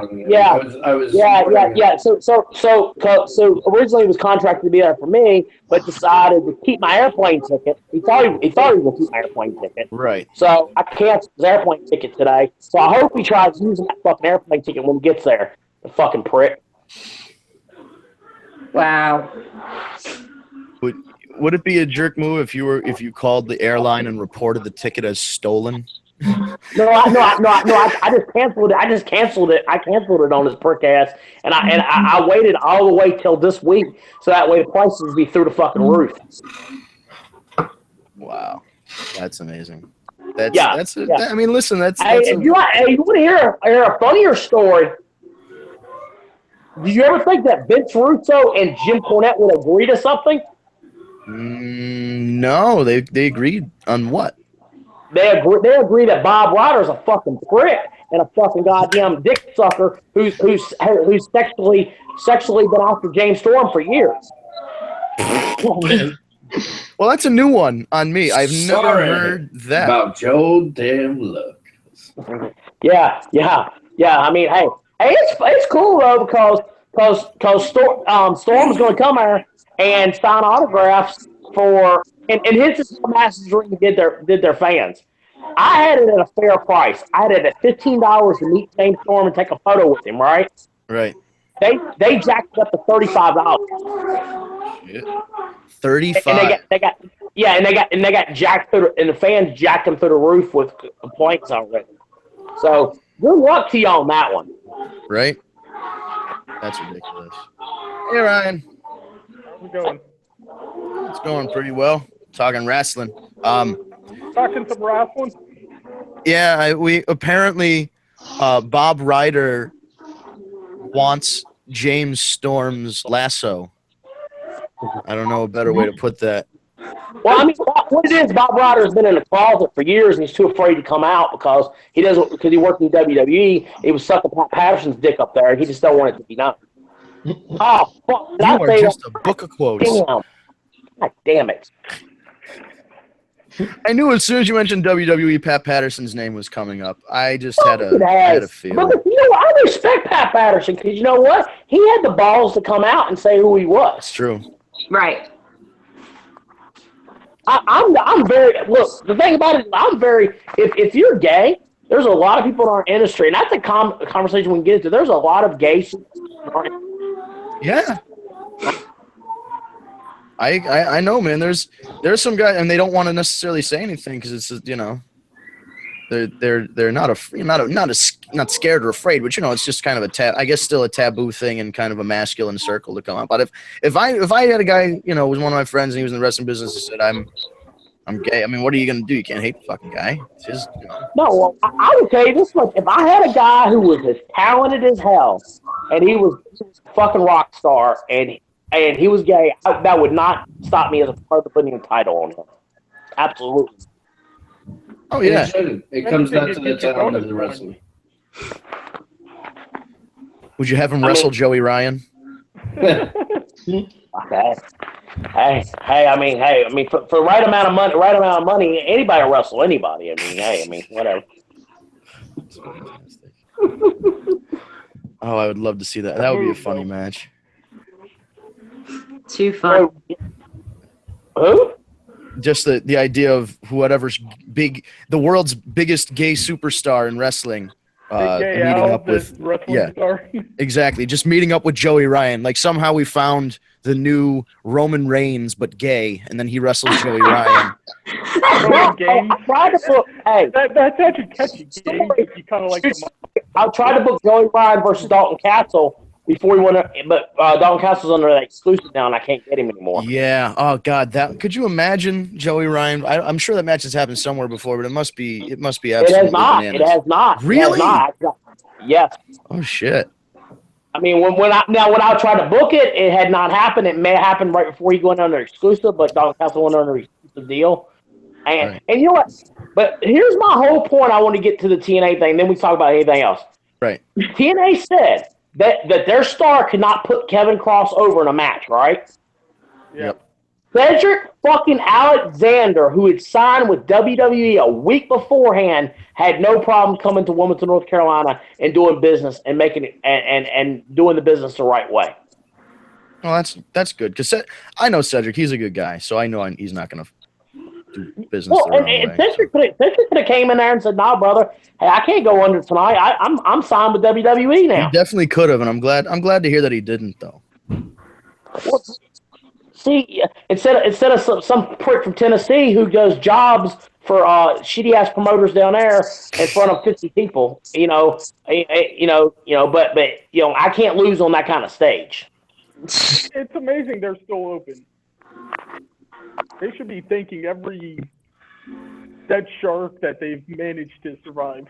So originally he was contracted to be there for me, but decided to keep my airplane ticket. He thought he was going to keep my airplane ticket. Right. So I canceled his airplane ticket today. So I hope he tries using that fucking airplane ticket when he gets there. The fucking prick. Wow. Would it be a jerk move if you called the airline and reported the ticket as stolen? No, I just canceled it. I canceled it on his prick ass, and I waited all the way till this week, so that way the prices would be through the fucking roof. Wow, that's amazing. Yeah. I mean, listen, that's. You want to hear a funnier story? Did you ever think that Vince Russo and Jim Cornette would agree to something? No, they agreed on what? They agree that Bob Ryder's a fucking prick and a fucking goddamn dick sucker who's sexually been after James Storm for years. Well, that's a new one on me. I've never heard that about Joe Damn Luck. Yeah. I mean, hey, it's cool though because Storm's going to come here and sign autographs for. And his is Masters Ring did their fans. I had it at a fair price. I had it at $15 to meet James Storm and take a photo with him. Right. Right. They jacked it up to $35. Shit. 35. And they got jacked through, and the fans jacked them through the roof with complaints already. So good luck to you on that one. Right. That's ridiculous. Hey Ryan. How's it going? It's going pretty well. Talking wrestling. Talking some wrestling? Yeah, we apparently Bob Ryder wants James Storm's lasso. I don't know a better way to put that. Well, I mean, what it is, Bob Ryder has been in the closet for years, and he's too afraid to come out because he worked in WWE. He was sucking Pat Patterson's dick up there, and he just don't want it to be known. Oh, fuck! You are just a book of quotes. Damn. God damn it! I knew as soon as you mentioned WWE, Pat Patterson's name was coming up. I just had a feeling. But you know, I respect Pat Patterson because you know what? He had the balls to come out and say who he was. It's true. Right. I'm very look. The thing about it, I'm very. If you're gay, there's a lot of people in our industry, and that's a conversation we can get into. There's a lot of gay. Yeah. I know, man. There's some guys, and they don't want to necessarily say anything because it's they're not scared or afraid, but it's just kind of I guess still a taboo thing in kind of a masculine circle to come out. But if I had a guy was one of my friends and he was in the wrestling business and said I'm gay, I mean, what are you gonna do? You can't hate the fucking guy. It's just No, well, I would tell you this much: if I had a guy who was as talented as hell and he was a fucking rock star and he was gay, that would not stop me as a part of putting a title on him. Absolutely. Oh yeah, it comes down to the talent of the wrestler. Would you have him wrestle Joey Ryan? Okay. Hey, I mean, for the right amount of money, anybody will wrestle anybody. I mean, whatever. Oh, I would love to see that. That would be a funny match. Too fun. Who? Just the idea of whoever's big, the world's biggest gay superstar in wrestling, meeting up with star. Exactly, just meeting up with Joey Ryan. Like somehow we found the new Roman Reigns, but gay, and then he wrestles Joey Ryan. That's actually catchy. You kind of like. I'll try to book Joey Ryan versus Dalton Castle before he went. But Dalton Castle's under that exclusive now, and I can't get him anymore. Yeah. Oh God, that could you imagine Joey Ryan? I'm sure that match has happened somewhere before, but it must be absolutely It has not. bananas. It has not. Really? It has not. Yes. Oh shit. I mean, when I tried to book it, it had not happened. It may have happened right before he went under exclusive, but Dalton Castle went under exclusive deal. And Right. and you know what? But here's my whole point. I want to get to the TNA thing. Then we talk about anything else. Right. TNA said that their star could not put Kevin Cross over in a match, right? Yeah. Cedric fucking Alexander, who had signed with WWE a week beforehand, had no problem coming to Wilmington, North Carolina, and doing business and making it and doing the business the right way. Well, that's good because I know Cedric. He's a good guy, so I know he's not going to do business the wrong way. Cedric could have came in there and said, "Nah, brother, hey, I can't go under tonight. I'm signed with WWE now." He definitely could have, and I'm glad to hear that he didn't, though. Well, see, instead of some prick from Tennessee who does jobs for shitty ass promoters down there in front of 50 people, but I can't lose on that kind of stage. It's amazing they're still open. They should be thanking every dead shark that they've managed to survive.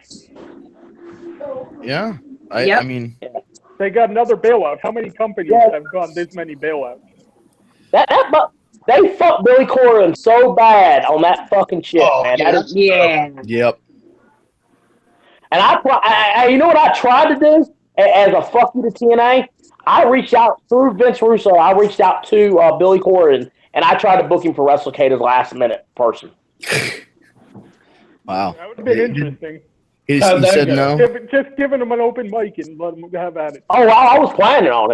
Yeah, Yep. I mean, They got another bailout. How many companies have gone this many bailouts? They fucked Billy Corgan so bad on that fucking shit, man. Yeah. yep. And I you know what I tried to do as a fuck you to TNA? I reached out through Vince Russo. I reached out to Billy Corgan, and I tried to book him for WrestleCade as last minute person. Wow. That would have been interesting. He How'd that said go? no. Just giving them an open mic and let them have at it. Oh, I was planning on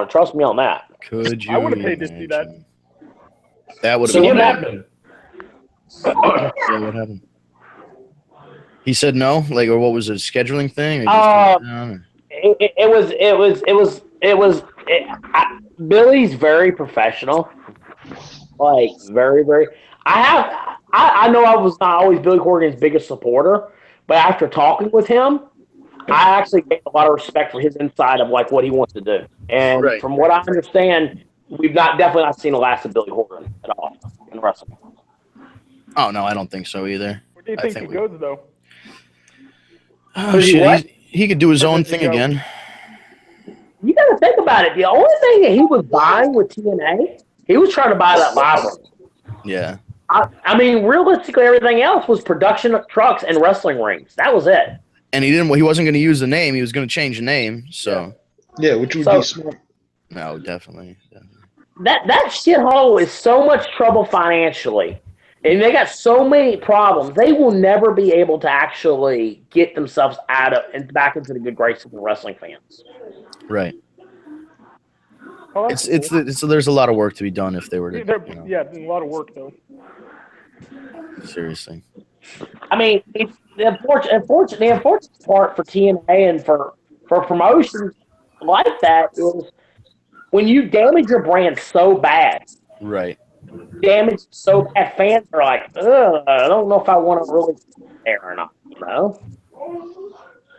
it. Trust me on that. Could you? I would have paid to see that. imagine? That would have So been. what happened? Yeah, what happened? He said no, or what was it? A scheduling thing? Or he just Billy's very professional, like very, very. I know I was not always Billy Corgan's biggest supporter, but after talking with him, I actually gained a lot of respect for his inside of like what he wants to do. And Right. from what I understand, we've definitely not seen the last of Billy Corgan at all in wrestling. Oh no, I don't think so either. Where do you I think think he goes, though? Oh he shit, what? he could do his Where own does he thing go? again. You got to think about it. The only thing that he was buying with TNA, he was trying to buy that library. Yeah. I mean, realistically, everything else was production of trucks and wrestling rings. That was it. And he wasn't going to use the name. He was going to change the name. So Yeah, which would So- be smart. no, definitely. That shithole is so much trouble financially, and they got so many problems. They will never be able to actually get themselves out of and back into the good graces of the wrestling fans. Right. Oh, It's that's cool. so there's a lot of work to be done if they were to. Yeah, a lot of work, though. Seriously. I mean, the unfortunate part for TNA and for promotions like that is when you damage your brand so bad, Right. fans are like, ugh, I don't know if I want to really there or not, you know?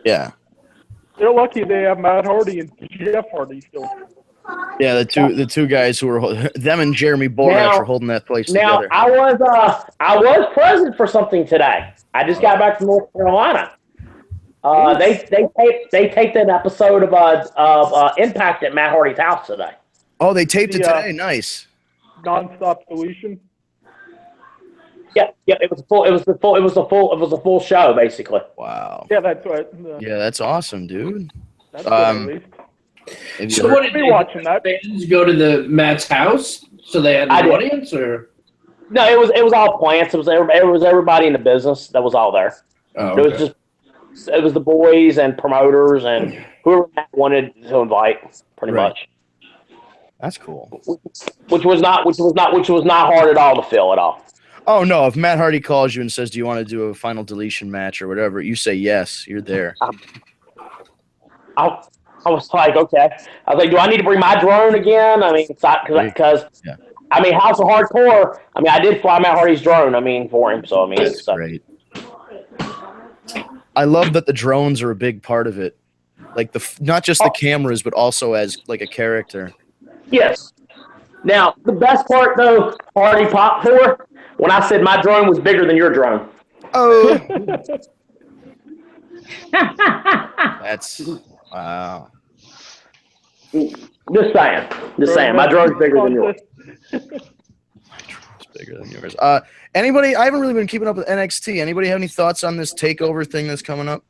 Yeah. They're lucky they have Matt Hardy and Jeff Hardy still. Yeah. The two guys who were them and Jeremy Borash Now- are holding that place Now, together. I was present for something today. I just got back from North Carolina. They taped an episode of Impact at Matt Hardy's house today. Oh, they taped it Yeah. today. Nice. Non-stop solution. Yep. It was a full show basically. Wow. Yeah, that's what. Yeah, that's awesome, dude. That's good, at least. Have you So heard- what did Be they watching that. fans go to the Matt's house? So they had I an did. audience, or No, it was all plants. It was everybody in the business that was all there. oh, It was the boys and promoters and whoever Matt wanted to invite, pretty Right. much. That's cool. Which was not hard at all to fill at all. Oh no! If Matt Hardy calls you and says, "Do you want to do a final deletion match or whatever?" you say yes. You're there. I was like, okay. I was like, do I need to bring my drone again? I mean, it's not because Yeah. I mean, House of Hardcore. I mean, I did fly Matt Hardy's drone. I mean, for him. So I mean, That's it's great. I love that the drones are a big part of it. like not just the cameras, but also as like a character. Yes. Now, the best part, though, Party Pop 4, when I said my drone was bigger than your drone. Oh. That's wow. Just saying. My drone's bigger than yours. My drone's bigger than yours. Anybody? I haven't really been keeping up with NXT. Anybody have any thoughts on this takeover thing that's coming up?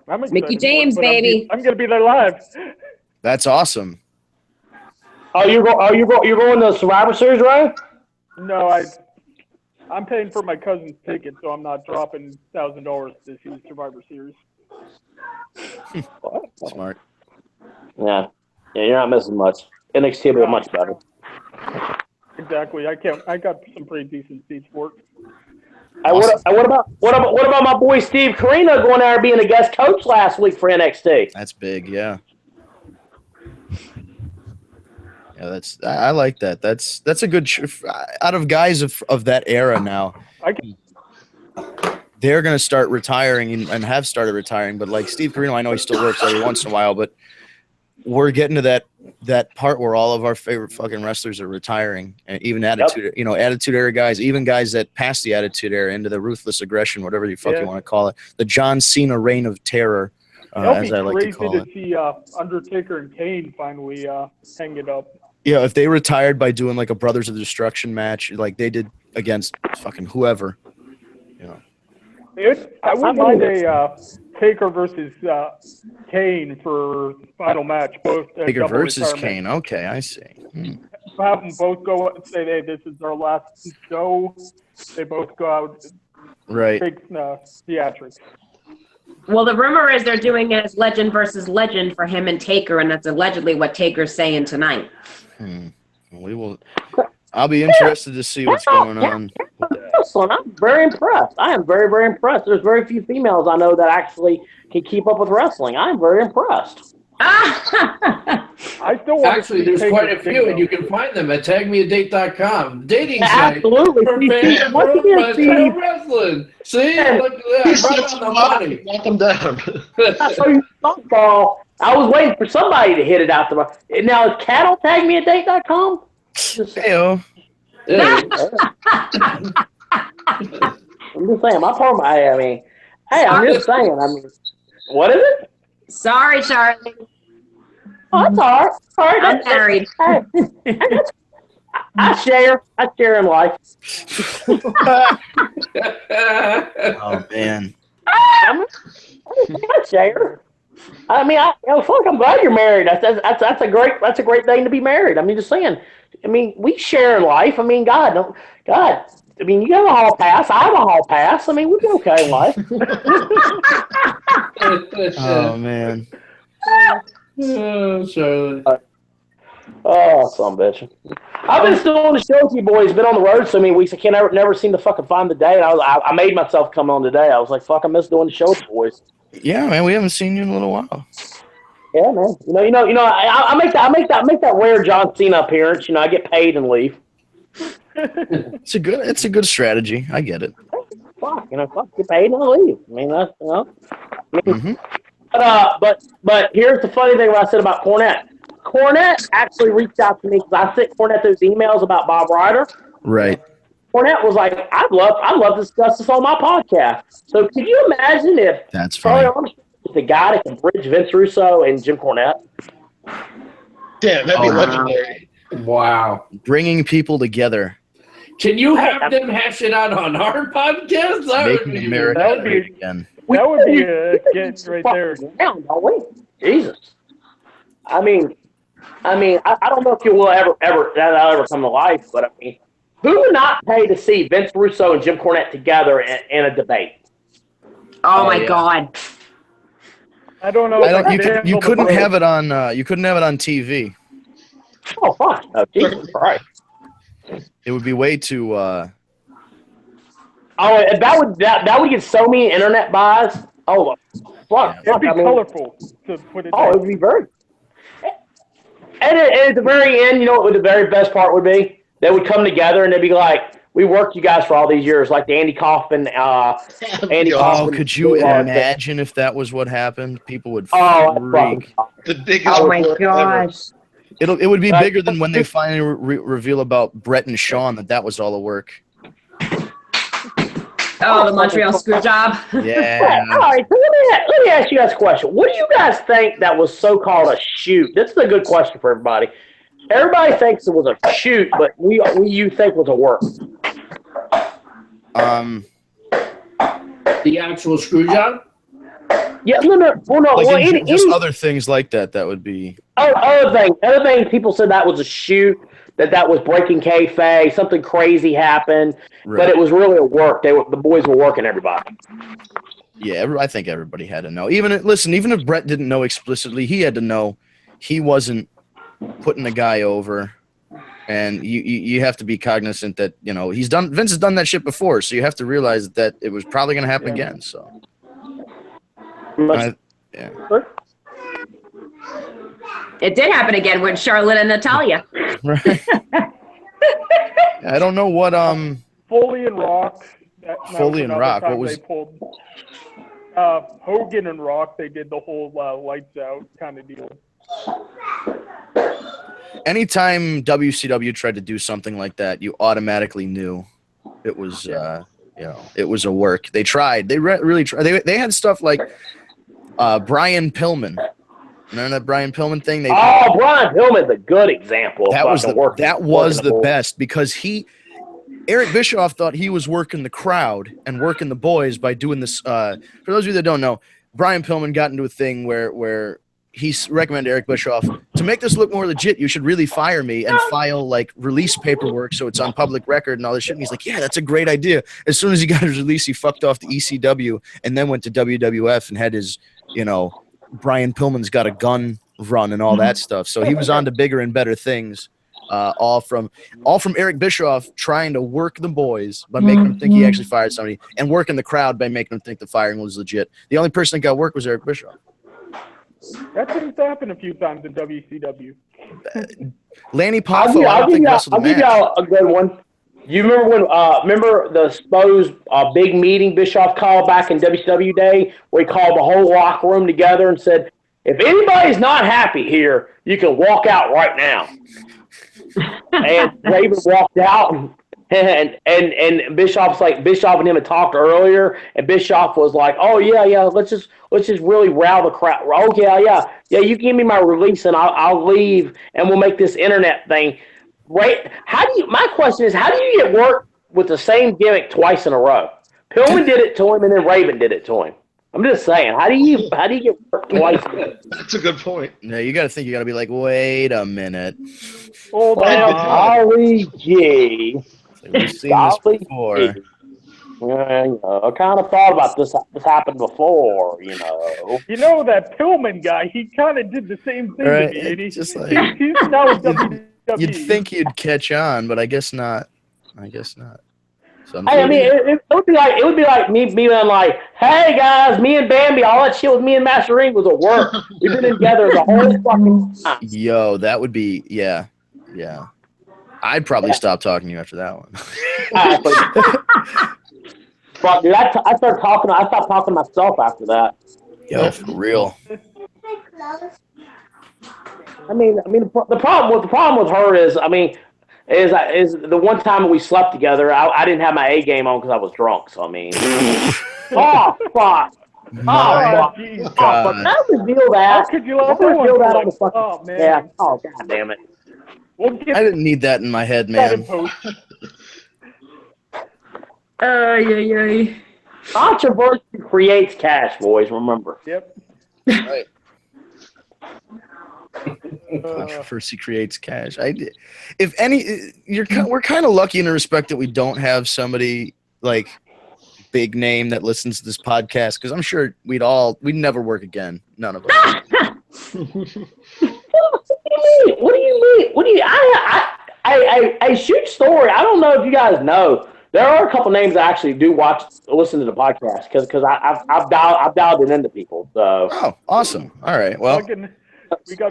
I'm Mickey excited James, for it, but baby. I'm gonna be there live. That's awesome. Oh, you're going to the Survivor Series, right? No, I'm paying for my cousin's ticket, so I'm not dropping $1,000 to see the Survivor Series. Smart. Yeah, you're not missing much. NXT will be much better. Exactly. I got some pretty decent seats for it. Awesome. What about my boy Steve Carino going there being a guest coach last week for NXT? That's big, yeah. Yeah, I like that. That's a good out of guys of that era now. They're going to start retiring and have started retiring, but like Steve Carino, I know he still works every once in a while, but we're getting to that part where all of our favorite fucking wrestlers are retiring, and even attitude era guys, even guys that passed the attitude era into the ruthless aggression, whatever you fucking want to call it, the John Cena reign of terror, as I like to call it. See Undertaker and Kane finally hang it up. Yeah, if they retired by doing like a Brothers of Destruction match, like they did against fucking whoever, you know. I wouldn't mind a Taker versus Kane for final match. Both Taker versus Kane. Okay, I see. Have them both go and say, "Hey, this is our last show." They both go out. Right. Big theatrics. Well, the rumor is they're doing it as legend versus legend for him and Taker, and that's allegedly what Taker's saying tonight. We will. I'll be interested to see what's going on. I'm very impressed. I am very, very impressed. There's very few females I know that actually can keep up with wrestling. I'm very impressed. I still want Actually, there's quite a few, and you can find them at tagmeadate.com. Dating site Absolutely. for fans of wrestling. See? Look at that. Right on the money. Knock them down. I was waiting for somebody to hit it out the. Now, is Cattle tagmeadate.com? Heyo. I'm just saying, my poor. I mean, hey, I'm just saying. I mean, what is it? Sorry, Charlie. Oh, that's all right. I'm married. I share in life. Oh man. I share. I mean, I'm glad you're married. That's a great thing to be married. I mean, just saying. I mean, we share in life. I mean, God. I mean, you have a hall pass. I have a hall pass. I mean, we'll be okay in life. Oh man. Oh, Charlotte. Oh, son of a bitch. I've been still on the show with you boys. Been on the road so many weeks. I can't never seem to fucking find the day. And I made myself come on today. I was like, fuck, I miss doing the show with you boys. Yeah, man, we haven't seen you in a little while. Yeah, man. I make that rare John Cena appearance. I get paid and leave. It's a good strategy. I get it. Fuck, get paid and leave. I mean, that's But here's the funny thing what I said about Cornette. Cornette actually reached out to me because I sent Cornette those emails about Bob Ryder. Right. Cornette was like, I'd love to discuss this on my podcast. So could you imagine if that's funny. The guy that can bridge Vince Russo and Jim Cornette? Damn, that'd be legendary. Wow. Bringing people together. Can you have them hash it out on our podcast? Making America great again. That would be a get right there. Down, don't we? Jesus. I mean, I don't know if you will ever that'll ever come to life, but I mean, who would not pay to see Vince Russo and Jim Cornette together in a debate? Oh my God. I don't know. You couldn't have it on. You couldn't have it on TV. Oh fuck! Oh, Jesus Christ! It would be way too. Oh, that would get so many internet buys. Oh, fuck! It'd be colorful to put it. Oh, it would be very. And at the very end, you know what the very best part would be? They would come together and they'd be like, we worked you guys for all these years, like the Andy Kaufman. Andy Oh, Kaufman. could you imagine if that was what happened? People would freak. The biggest. Oh my report ever. gosh. It would be bigger than when they finally reveal about Brett and Sean that was all a work. Oh, the Montreal screw job. Yeah. All right, so let me ask you guys a question. What do you guys think that was so-called a shoot? This is a good question for everybody. Everybody thinks it was a shoot, but you think it was a work. The actual screw job? Yeah, no. Like just other things like that would be. Other things, people said that was a shoot, that was breaking kayfabe, something crazy happened, but it was really a work. The boys were working everybody. Yeah, I think everybody had to know. Even if Brett didn't know explicitly, he had to know he wasn't putting the guy over. And you have to be cognizant that, Vince has done that shit before, so you have to realize that it was probably going to happen again. So, yeah. It did happen again with Charlotte and Natalia. Right. I don't know what Foley and Rock. Foley and Rock. What was? They pulled Hogan and Rock. They did the whole lights out kind of deal. Anytime WCW tried to do something like that, you automatically knew it was, it was a work. They tried. They really tried. They had stuff like Brian Pillman. Remember that Brian Pillman thing? Brian Pillman's a good example. That was the best because Eric Bischoff thought he was working the crowd and working the boys by doing this. For those of you that don't know, Brian Pillman got into a thing where he recommended Eric Bischoff, to make this look more legit, you should really fire me and file like release paperwork so it's on public record and all this shit. And he's like, yeah, that's a great idea. As soon as he got his release, he fucked off to ECW and then went to WWF and had his, Brian Pillman's got a gun run and all that stuff. So he was on to bigger and better things. All from Eric Bischoff trying to work the boys by making them think he actually fired somebody and working the crowd by making them think the firing was legit. The only person that got work was Eric Bischoff. That seems to happen a few times in WCW. Lanny Poffo, I don't think wrestled the match. I'll give y'all a good one. You remember when? Remember the supposed big meeting Bischoff called back in WCW day, where he called the whole locker room together and said, "If anybody's not happy here, you can walk out right now." And Raven walked out, and Bischoff and him had talked earlier, and Bischoff was like, "Oh yeah, let's just really rile the crowd. Oh yeah, you give me my release and I'll leave, and we'll make this internet thing." Right? My question is, how do you get work with the same gimmick twice in a row? Pillman did it to him, and then Raven did it to him. I'm just saying, how do you get work twice? That's a good point. No, you got to be like, wait a minute. Hold on. Golly gee. We've seen this before. I kind of thought about this happened before, You know that Pillman guy, he kind of did the same thing to me. And he's now with WWE. You'd think he'd catch on, but I guess not. So it would be like me being like, "Hey guys, me and Bambi, all that shit with me and Master Ring was a work. We've been together the whole fucking time." Yo, that would be yeah. I'd probably stop talking to you after that one. But dude, I stopped talking to myself after that. Yo, for real. I mean, the problem with her is the one time we slept together, I didn't have my A game on because I was drunk. So I mean, oh fuck. But don't reveal that. How could you let reveal that on the fucking? Oh man. Yeah. Oh god damn it. I didn't need that in my head, man. Controversy creates cash, boys. Remember. Yep. Right. Controversy creates cash. We're kind of lucky in the respect that we don't have somebody like big name that listens to this podcast, because I'm sure we'd never work again. None of us. What do you mean? I shoot story. I don't know if you guys know. There are a couple names I actually do listen to the podcast because I've dialed it into people. So. Oh, awesome! All right, well.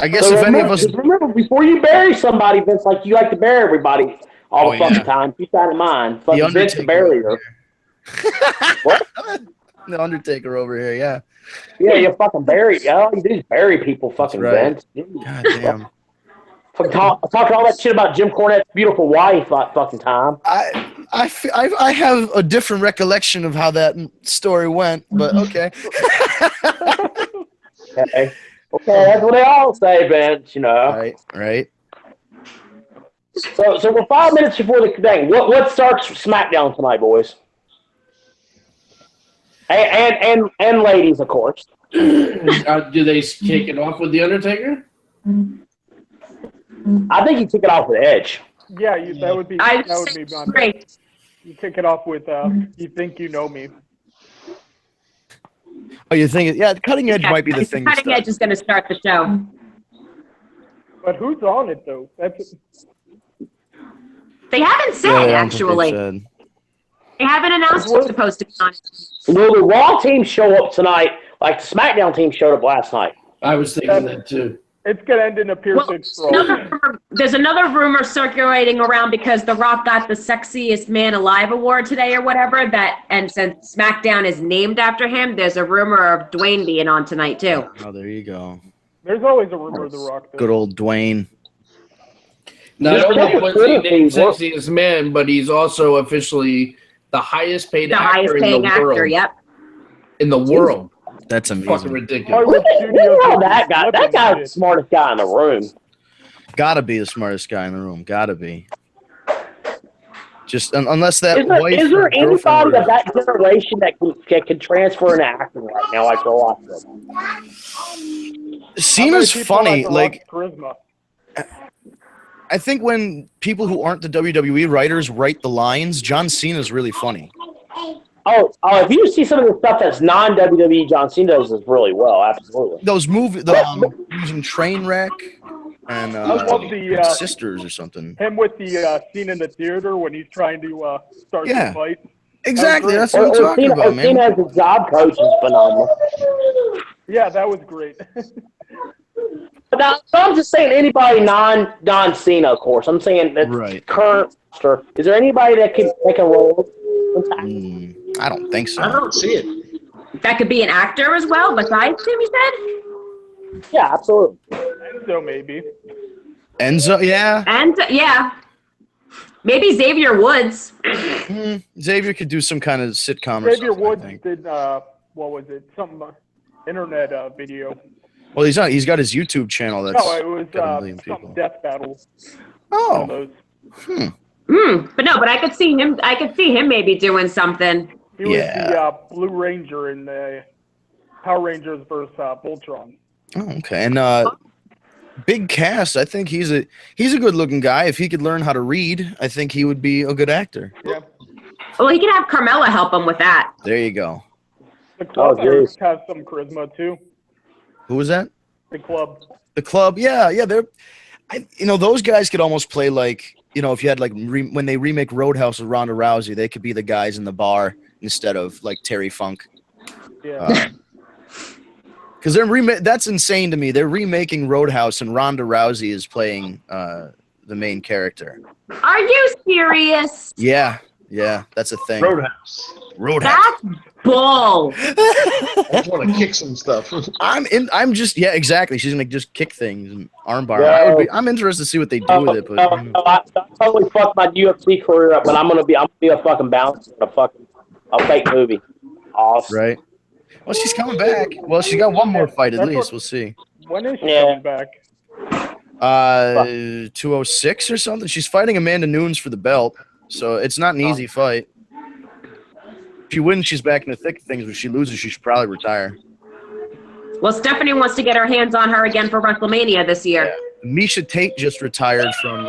I guess so if any of us remember before you bury somebody, Vince, like you like to bury everybody. all the fucking time. Keep that in mind. Fucking Vince the Barrier. What? The Undertaker over here, yeah. Yeah, you fucking bury. All you do is bury people, fucking Vince. God damn. Talking all that shit about Jim Cornette's beautiful wife fucking time. I have a different recollection of how that story went, but okay. Okay, that's what they all say, Vince. You know. Right. So we're 5 minutes before the thing. What starts SmackDown tonight, boys? And ladies, of course. Do they kick it off with the Undertaker? I think you kick it off with Edge. Yeah, that would be my great. You kick it off with "You Think You Know Me." Oh, you think? Yeah, Cutting Edge might be the thing. Cutting Edge is going to start the show. But who's on it though? They haven't said actually. They haven't announced who's supposed to be on it. Will the Raw team show up tonight like the SmackDown team showed up last night? I was thinking that too. It's going to end in a piercing straw. There's another rumor circulating around because The Rock got the Sexiest Man Alive award today or whatever. And since SmackDown is named after him, there's a rumor of Dwayne being on tonight too. Oh, there you go. There's always a rumor of The Rock. Good old Dwayne. Not only was he named Sexiest Man, but he's also officially the highest paid actor in the world. Yep. In the world. That's amazing. Fucking ridiculous. That guy's the smartest guy in the room. Gotta be the smartest guy in the room. Gotta be. Just unless that is there anybody of that generation that can transfer into acting right now? I go off them. Cena's funny. Like, charisma. I think when people who aren't the WWE writers write the lines, John Cena's really funny. Oh! If you see some of the stuff that's non-WWE, John Cena does this really well. Absolutely. Those movies, using Trainwreck and Sisters or something. Him with the scene in the theater when he's trying to start the fight. Exactly. That's what I'm talking about, man. Cena as a job coach is phenomenal. Yeah, that was great. Now, I'm just saying anybody non-Cena, of course. I'm saying that current roster. Is there anybody that can take a role? I don't think so. I don't see it. That could be an actor as well, besides him, you said? Yeah, absolutely. Enzo, maybe. Enzo, yeah. Yeah. Maybe Xavier Woods. Xavier could do some kind of sitcom Xavier or something. Woods did, what was it? Some internet video. Well, he's got his YouTube channel. That's it was some death battle. Oh. But I could see him. I could see him maybe doing something. He was the Blue Ranger in the Power Rangers versus Voltron. Oh, okay. And big cast. I think he's a good-looking guy. If he could learn how to read, I think he would be a good actor. Yeah. Well, he could have Carmella help him with that. There you go. The Club has some charisma too. Who was that? The Club. The Club. Yeah. They're, those guys could almost play like. If you had like when they remake Roadhouse with Ronda Rousey, they could be the guys in the bar instead of like Terry Funk. Yeah. Because that's insane to me. They're remaking Roadhouse and Ronda Rousey is playing the main character. Are you serious? Yeah, that's a thing. Roadhouse. That's bull. I just want to kick some stuff. I'm just exactly. She's gonna just kick things and armbar. Yeah. I'm interested to see what they do with it. But I totally fucked my UFC career up, but I'm gonna be a fucking bouncer in a fake movie. Awesome. Right. Well, she's coming back. Well, she's got one more fight at least. We'll see. When is she coming back? 206 or something. She's fighting Amanda Nunes for the belt, so it's not an easy fight. If she wins, she's back in the thick of things. If she loses, she should probably retire. Well, Stephanie wants to get her hands on her again for WrestleMania this year. Yeah. Misha Tate just retired from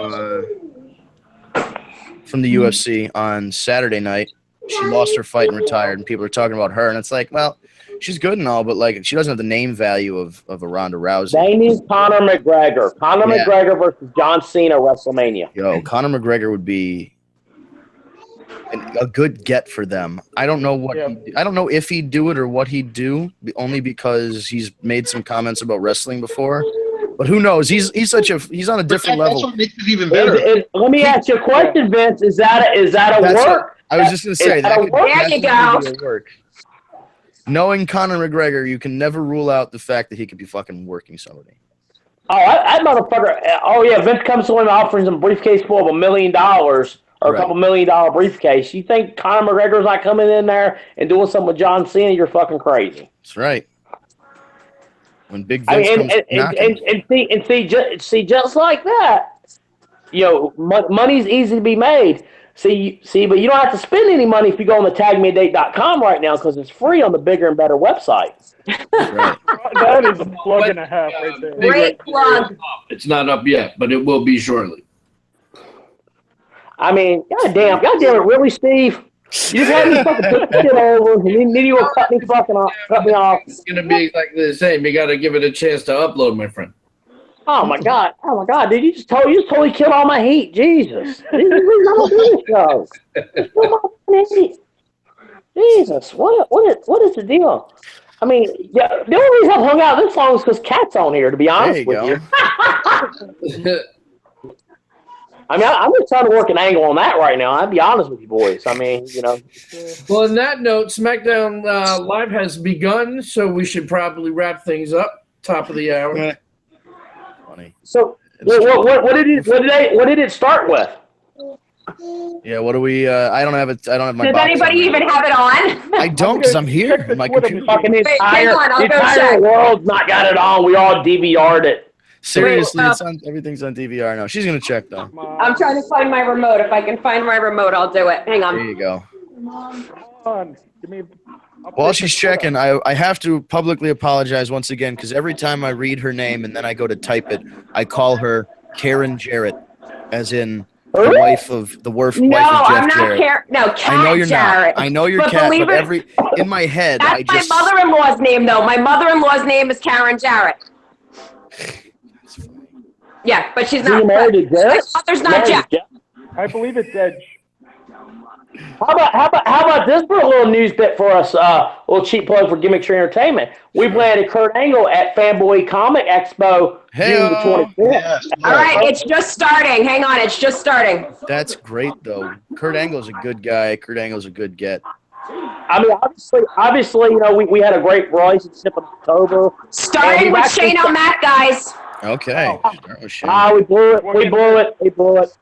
the UFC on Saturday night. She lost her fight and retired, and people are talking about her. And it's like, well, she's good and all, but like she doesn't have the name value of a Ronda Rousey. They need Conor McGregor. Conor McGregor versus John Cena WrestleMania. Yo, Conor McGregor would be a good get for them. I don't know I don't know if he'd do it or what he'd do, only because he's made some comments about wrestling before. But who knows? He's on a different level. That's what makes it even better. Let me ask you a question, Vince. Is that a work? I was just going to say that could there you go. be a work. Knowing Conor McGregor, you can never rule out the fact that he could be fucking working somebody. Oh, that motherfucker. Oh, yeah. Vince comes to him offering him a briefcase full of $1 million or a couple $1 million briefcase. You think Conor McGregor's not coming in there and doing something with John Cena? You're fucking crazy. That's right. When Big Vince comes knocking. And see, just like that, money's easy to be made. See, but you don't have to spend any money if you go on the tagmeadate.com right now because it's free on the bigger and better website. Right. That is a plug and a half right there. Great plug. It's not up yet, but it will be shortly. I mean, goddamn it, really, Steve? You just had me fucking put the shit over, and then you will cut me off. It's gonna be exactly the same. You got to give it a chance to upload, my friend. Oh my god, dude! You just totally killed all my heat. Jesus, Jesus, what is the deal? I mean, yeah, the only reason I hung out this long is because Cat's on here. To be honest with you. I mean, I'm just trying to work an angle on that right now. I'll be honest with you, boys. I mean, Well, on that note, SmackDown Live has begun, so we should probably wrap things up. Top of the hour. Yeah. Funny. So, what did it start with? Yeah, what do we? I don't have it. I don't have my. Does box anybody on even have it on? I don't, because I'm here. My computer. Fucking the hang on, I'll go entire check. world's not got it on. We all DVR'd it. Seriously, it's on. Everything's on DVR now. She's gonna check though. I'm trying to find my remote. If I can find my remote, I'll do it. Hang on. There you go. Come on. Give me. While she's checking, I have to publicly apologize once again because every time I read her name and then I go to type it, I call her Karen Jarrett, as in the wife of wife of Jeff I'm not Jarrett. Kat I know you're Jarrett. not. I know you're But Kat, believe but it- in my head, That's I just. my mother-in-law's name, though. My mother-in-law's name is Karen Jarrett. Yeah, but she's Are not. you married to My Jeff? mother's not Married Jeff. to Jeff? I believe it's Edge. How about this for a little news bit for us? A little cheap plug for Gimmick Tree Entertainment. We landed Kurt Angle at Fanboy Comic Expo June the 25th. Yes. All right, it's just starting. Hang on, it's just starting. That's great though. Kurt Angle's a good guy. Kurt Angle's a good get. I mean, obviously, we had a great relationship in October. Starting with Shane O'Mac, guys. Okay. Start with Shane. We blew it.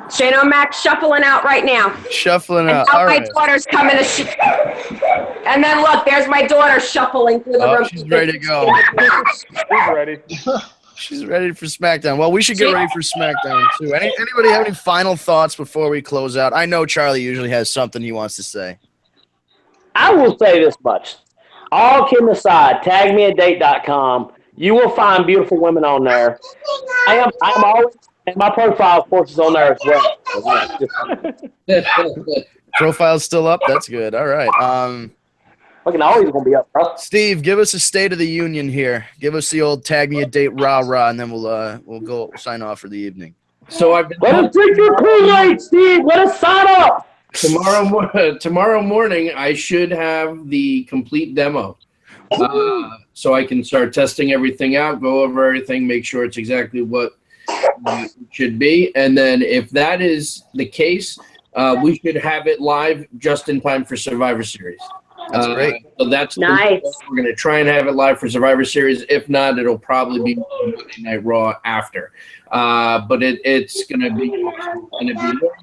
Shane O'Mac shuffling out right now. Shuffling And out. now All my right. daughter's coming to and then look, there's my daughter shuffling through the room. She's ready to go. He's ready. She's ready for SmackDown. Well, we should get ready for SmackDown too. Anybody have any final thoughts before we close out? I know Charlie usually has something he wants to say. I will say this much. All kidding aside, tagmeadate.com. You will find beautiful women on there. I'm always, and my profile, of course, is on there as well. Profile's still up. That's good. All right. Fucking always gonna be up, bro. Steve, give us a State of the Union here. Give us the old tag me a date rah, and then we'll sign off for the evening. So I've been Let us drink your Kool-Aid, Steve. Let us sign up. tomorrow morning. I should have the complete demo, so I can start testing everything out, go over everything, make sure it's exactly what it should be, and then if that is the case, we should have it live just in time for Survivor Series. That's great. So that's Nice. We're going to try and have it live for Survivor Series. If not, it'll probably be Monday Night Raw after. But it's going to be more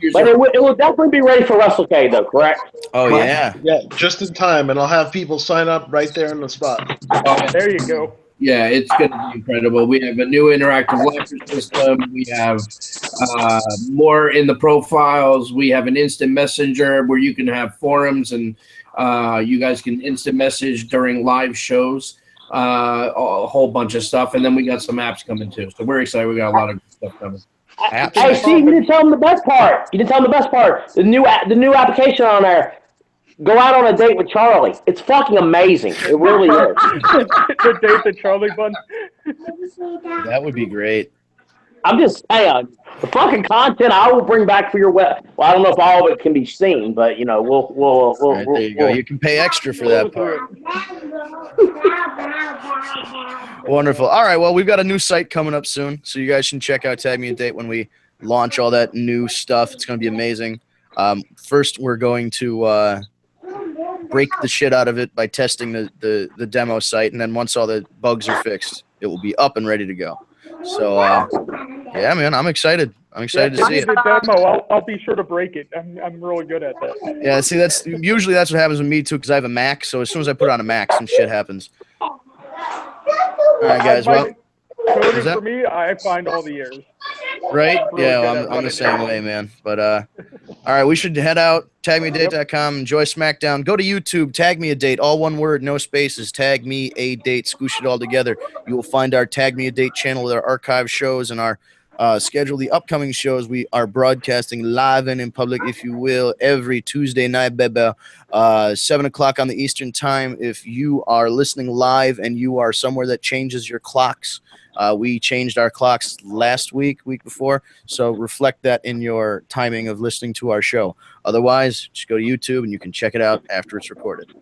user. But it will definitely be ready for WrestleCade, though, correct? Oh yeah. Yeah, just in time, and I'll have people sign up right there in the spot. There you go. Yeah, it's going to be incredible. We have a new interactive live system. We have more in the profiles. We have an instant messenger where you can have forums and you guys can instant message during live shows, a whole bunch of stuff. And then we got some apps coming too. So we're excited. We got a lot of stuff coming. Hey, Steve, you didn't tell them the best part. The new application on there. Go out on a date with Charlie. It's fucking amazing. It really is. The date that Charlie Bun. That would be great. I'm just saying, the fucking content I will bring back for your web. Well, I don't know if all of it can be seen, but we'll All right, there you go. You can pay extra for that part. Wonderful. All right, well, we've got a new site coming up soon, so you guys can check out Tag Me a Date when we launch all that new stuff. It's going to be amazing. First, we're going to break the shit out of it by testing the demo site, and then once all the bugs are fixed, it will be up and ready to go. So, yeah, man, I'm excited. I'm excited to see it. The demo, I'll be sure to break it. I'm really good at that. Yeah, see, that's what happens with me too, because I have a Mac. So as soon as I put on a Mac, some shit happens. All right, guys. Well, coding for me, I find all the errors. Right? Yeah, well, I'm the same way, man. But all right, we should head out. TagMeADate.com. Enjoy Smackdown. Go to YouTube. Tag Me a Date. All one word, no spaces. Tag Me a Date. Scoosh it all together. You will find our Tag Me a Date channel with our archive shows and our schedule. The upcoming shows we are broadcasting live and in public, if you will, every Tuesday night, baby. 7 o'clock on the Eastern time. If you are listening live and you are somewhere that changes your clocks, we changed our clocks last week before, so reflect that in your timing of listening to our show. Otherwise, just go to YouTube and you can check it out after it's recorded.